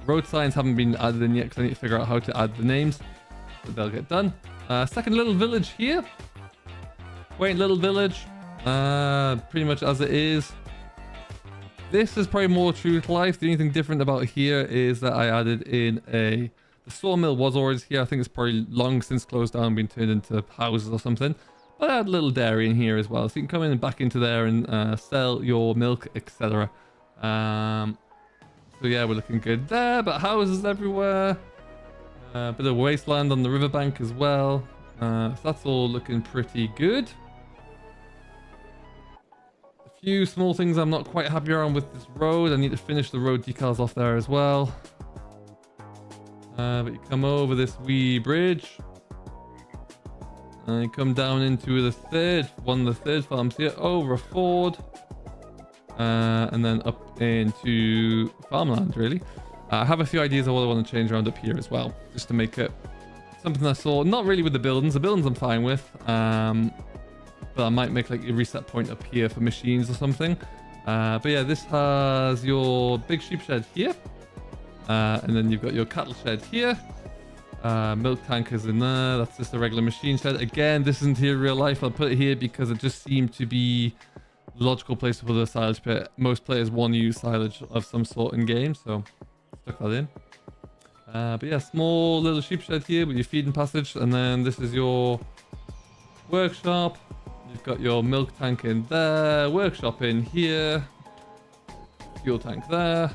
Road signs haven't been added in yet because I need to figure out how to add the names, but they'll get done. Second little village here. Quaint little village. Pretty much as it is. This is probably more true to life. The only thing different about here is that I added in the sawmill was always here. I think it's probably long since closed down, been turned into houses or something. But I had a little dairy in here as well, so you can come in and back into there and sell your milk, etc. So yeah, we're looking good there, but houses everywhere. A bit of wasteland on the riverbank as well. So that's all looking pretty good. A few small things I'm not quite happy around with this road. I need to finish the road decals off there as well. But you come over this wee bridge. And you come down into one of the third farms here, over a ford. And then up into farmland, really. I have a few ideas of what I want to change around up here as well, just to make it something I saw, not really with the buildings. The buildings I'm fine with. But I might make like a reset point up here for machines or something. But yeah, this has your big sheep shed here. And then you've got your cattle shed here. Milk tankers in there. That's just a regular machine shed. Again, this isn't here in real life. I'll put it here because it just seemed to be the logical place to put a silage pit. Most players want to use silage of some sort in game, so stuck that in. But yeah, small little sheep shed here with your feeding passage, and then this is your workshop. You've got your milk tank in there, workshop in here, fuel tank there.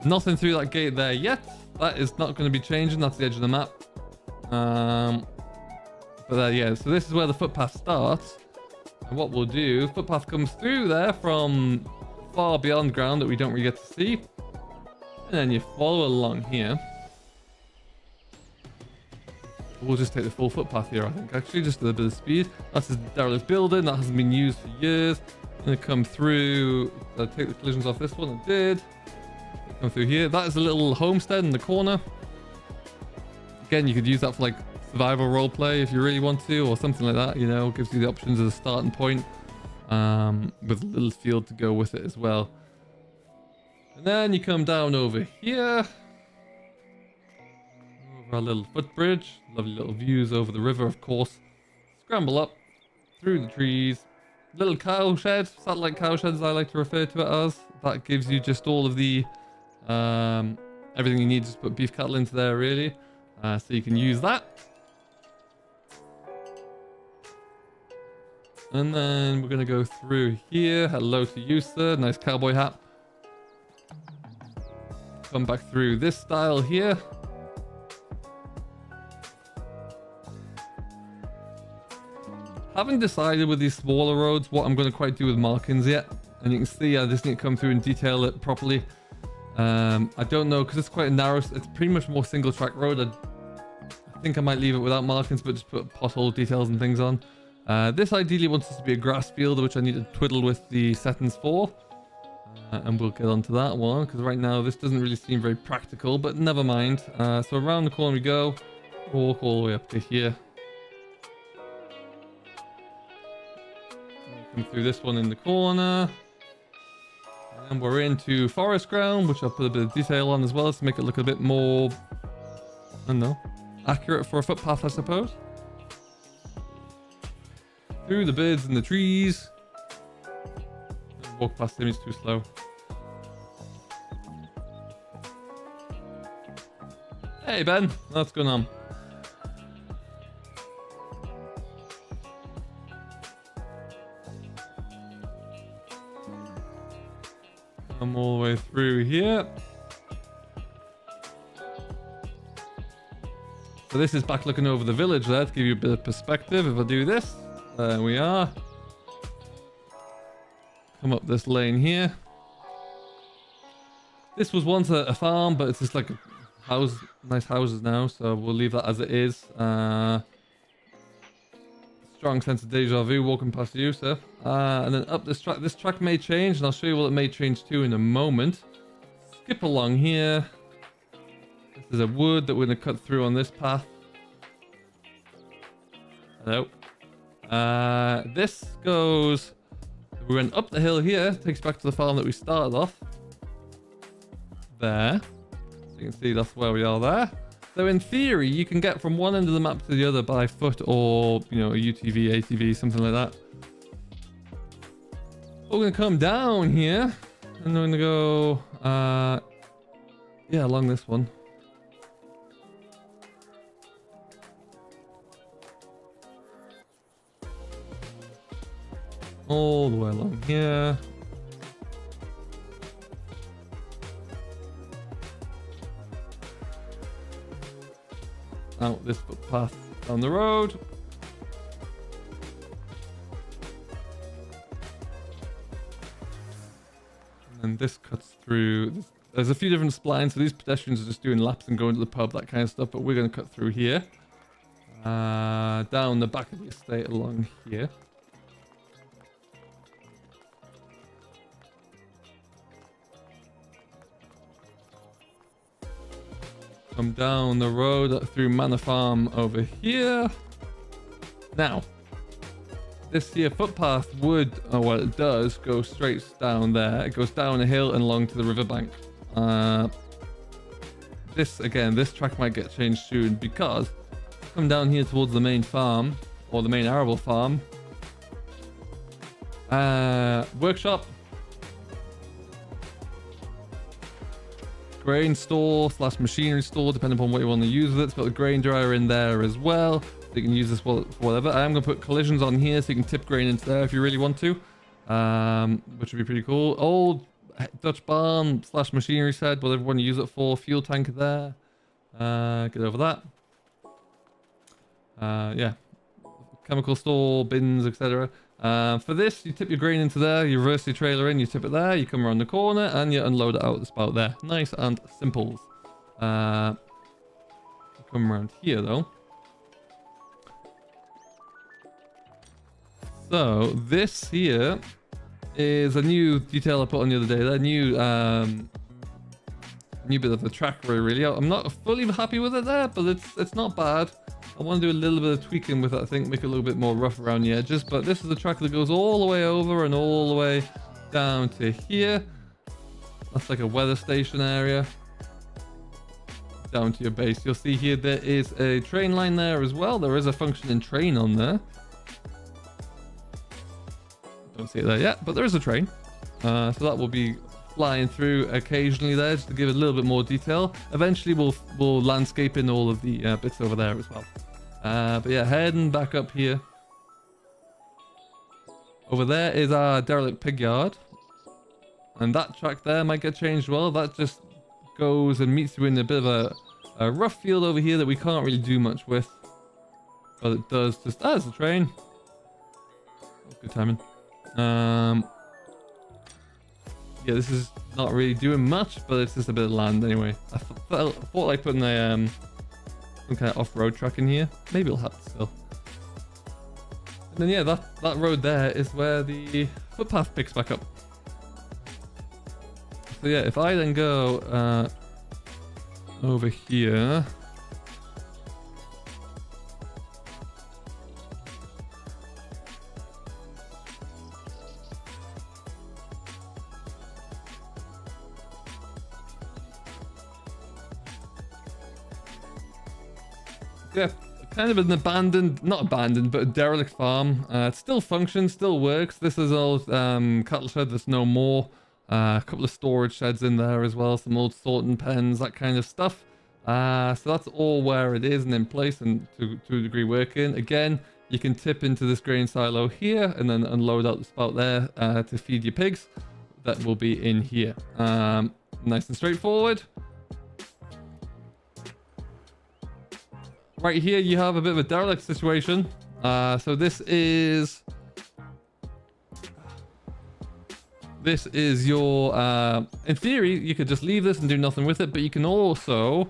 Nothing through that gate there yet. That is not going to be changing. That's the edge of the map. But yeah, so this is where the footpath starts. And what we'll do, footpath comes through there from far beyond ground that we don't really get to see. And then you follow along here. We'll just take the full footpath here, I think, actually, just a little bit of speed. That's a derelict building that hasn't been used for years. I'm going to come through, take the collisions off this one, I did. Come through here. That is a little homestead in the corner. Again, you could use that for like survival roleplay if you really want to, or something like that, you know, gives you the options as a starting point, with a little field to go with it as well. And then you come down over here, over our little footbridge, lovely little views over the river, of course. Scramble up through the trees, little cow shed, satellite cow shed as I like to refer to it as. That gives you just all of the, everything you need to put beef cattle into there, really. So you can use that. And then we're going to go through here. Hello to you, sir. Nice cowboy hat. Come back through this style here. Haven't decided with these smaller roads what I'm going to quite do with markings yet. And you can see I just need to come through and detail it properly. I don't know, because it's quite a narrow, it's pretty much more single track road. I think I might leave it without markings, but just put pothole details and things on. This ideally wants this to be a grass field, which I need to twiddle with the settings for. And we'll get onto that one, because right now this doesn't really seem very practical, but never mind. So around the corner we go, walk all the way up to here. Come through this one in the corner. And we're into forest ground, which I'll put a bit of detail on as well to make it look a bit more, I don't know, accurate for a footpath, I suppose. Through the birds and the trees. Walk past him, he's too slow. Hey Ben, what's going on? Come all the way through here. So this is back looking over the village there to give you a bit of perspective. If I do this, there we are. Come up this lane here. This was once a farm, but it's just like a house, nice houses now, so we'll leave that as it is. Strong sense of deja vu walking past you, sir. And then up this track. This track may change, and I'll show you what it may change to in a moment. Skip along here. This is a wood that we're going to cut through on this path. Hello. This goes... We went up the hill here. Takes back to the farm that we started off. There. So you can see that's where we are there. So in theory, you can get from one end of the map to the other by foot or, you know, a UTV, ATV, something like that. We're going to come down here. And we're going to go, yeah, along this one. All the way along here. Out this footpath down the road. And then this cuts through. There's a few different splines, so these pedestrians are just doing laps and going to the pub, that kind of stuff, but we're going to cut through here. Down the back of the estate along here. Come down the road through Manor Farm over here. Now, this here footpath would, well, it does go straight down there. It goes down a hill and along to the riverbank. This track might get changed soon because come down here towards the main farm or the main arable farm. Workshop. Grain store / machinery store, depending upon what you want to use with it. It's got the grain dryer in there as well, so you can use this for whatever. I am going to put collisions on here so you can tip grain into there if you really want to, which would be pretty cool. Old Dutch barn / machinery shed, whatever you want to use it for. Fuel tank there. Get over that. Yeah. chemical store, bins, etc. For this, you tip your grain into there, you reverse your trailer in, you tip it there, you come around the corner, and you unload it out the spout there. Nice and simple. Come around here, though. So, this here is a new detail I put on the other day. That new bit of the track really. I'm not fully happy with it there, but it's not bad. I want to do a little bit of tweaking with it, I think, make it a little bit more rough around the edges. But this is the track that goes all the way over and all the way down to here. That's like a weather station area. Down to your base. You'll see here there is a train line there as well. There is a functioning train on there. Don't see it there yet, but there is a train. So that will be flying through occasionally there just to give it a little bit more detail. Eventually we'll landscape in all of the bits over there as well. But yeah, heading back up here. Over there is our derelict pig yard. And that track there might get changed well. That just goes and meets you in a bit of a rough field over here that we can't really do much with. But it does just... there's the train. Good timing. Yeah, this is not really doing much, but it's just a bit of land anyway. I thought like putting a some kind of off-road track in here. Maybe it'll happen still. And then yeah, that road there is where the footpath picks back up. So yeah, if I then go over here. Yeah, kind of an abandoned, not abandoned, but a derelict farm. It still functions, still works. This is old cattle shed that's no more. A couple of storage sheds in there as well, some old sorting pens, that kind of stuff. So that's all where it is and in place and to a degree working. Again, you can tip into this grain silo here and then unload out the spout there to feed your pigs. That will be in here. Nice and straightforward. Right here, you have a bit of a derelict situation. So this is your, in theory, you could just leave this and do nothing with it, but you can also,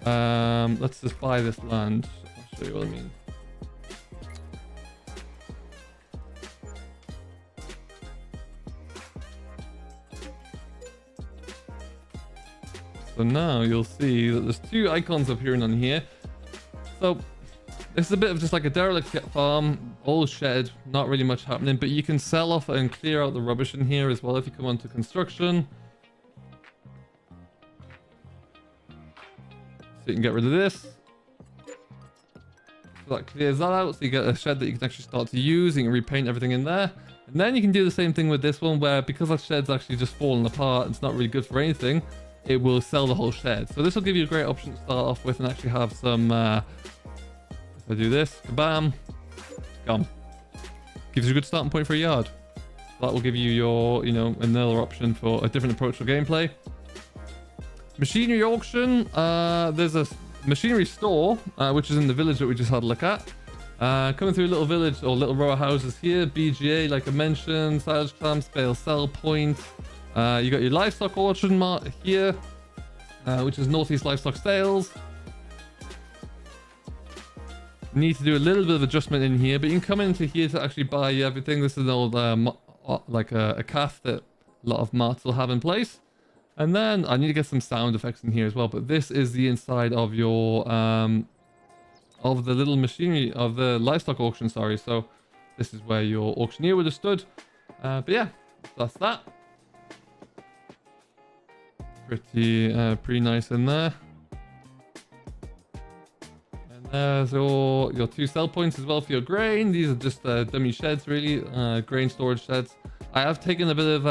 let's just buy this land. I'll show you what I mean. So now you'll see that there's two icons appearing on here. So this is a bit of just like a derelict farm, old shed, not really much happening, but you can sell off and clear out the rubbish in here as well if you come onto construction. So you can get rid of this. So that clears that out, so you get a shed that you can actually start to use. You can repaint everything in there. And then you can do the same thing with this one where because that shed's actually just falling apart, it's not really good for anything, it will sell the whole shed. So this will give you a great option to start off with and actually have some, if I do this, kabam, gone. Gives you a good starting point for a yard. That will give you your, another option for a different approach to gameplay. Machinery auction, there's a machinery store, which is in the village that we just had a look at. Coming through a little village or little row of houses here, BGA, like I mentioned, silage clamps, bale sell point. You got your livestock auction here, which is Northeast Livestock Sales. Need to do a little bit of adjustment in here, but you can come into here to actually buy everything. This is an old, like a calf that a lot of marts will have in place. And then I need to get some sound effects in here as well, but this is the inside of your, of the little machinery, of the livestock auction, sorry. So this is where your auctioneer would have stood. But yeah, that's that. Pretty nice in there. And there's your two sell points as well for your grain. These are just dummy sheds, really, grain storage sheds. I have taken a bit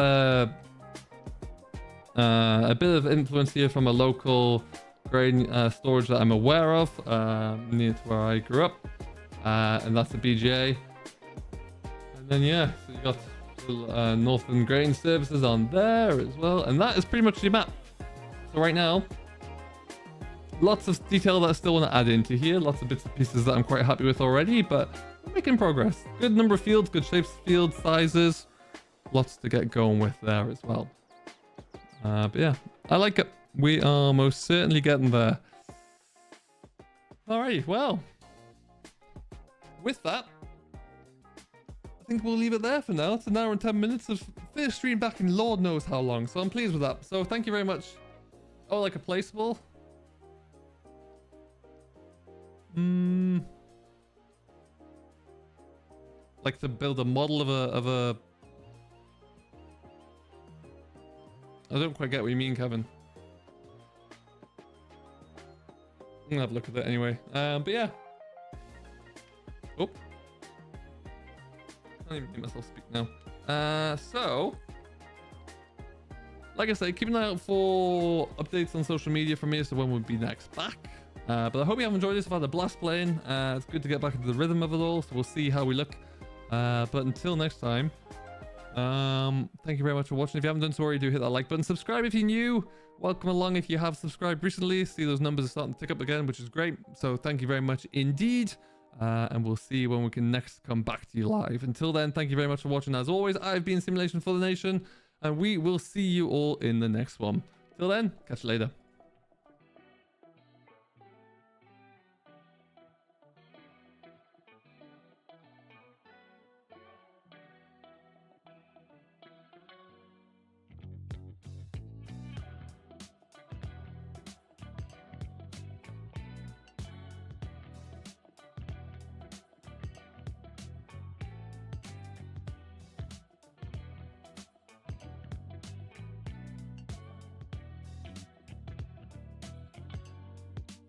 of influence here from a local grain storage that I'm aware of, near to where I grew up, and that's the BGA. And then yeah, so you got Northern Grain Services on there as well, and that is pretty much your map. So right now, lots of detail that I still want to add into here, lots of bits and pieces that I'm quite happy with already, but making progress. Good number of fields, good shapes, field sizes. Lots to get going with there as well. But yeah, I like it. We are most certainly getting there. Alright, well, with that, I think we'll leave it there for now. It's an hour and 10 minutes of first stream back in Lord knows how long, so I'm pleased with that. So thank you very much. Oh, like a placeable? Like to build a model of a... I don't quite get what you mean, Kevin. I'm gonna have a look at it anyway. But yeah. Oh. I can't even hear myself speak now. So, like I say, keep an eye out for updates on social media from me as to when we'll be next back. But I hope you have enjoyed this. I've had a blast playing. It's good to get back into the rhythm of it all, so we'll see how we look. But until next time, thank you very much for watching. If you haven't done so already, do hit that like button. Subscribe if you're new. Welcome along if you have subscribed recently. See those numbers are starting to tick up again, which is great. So thank you very much indeed. And we'll see when we can next come back to you live. Until then, thank you very much for watching. As always, I've been Simulation for the Nation, and we will see you all in the next one. Till then, catch you later.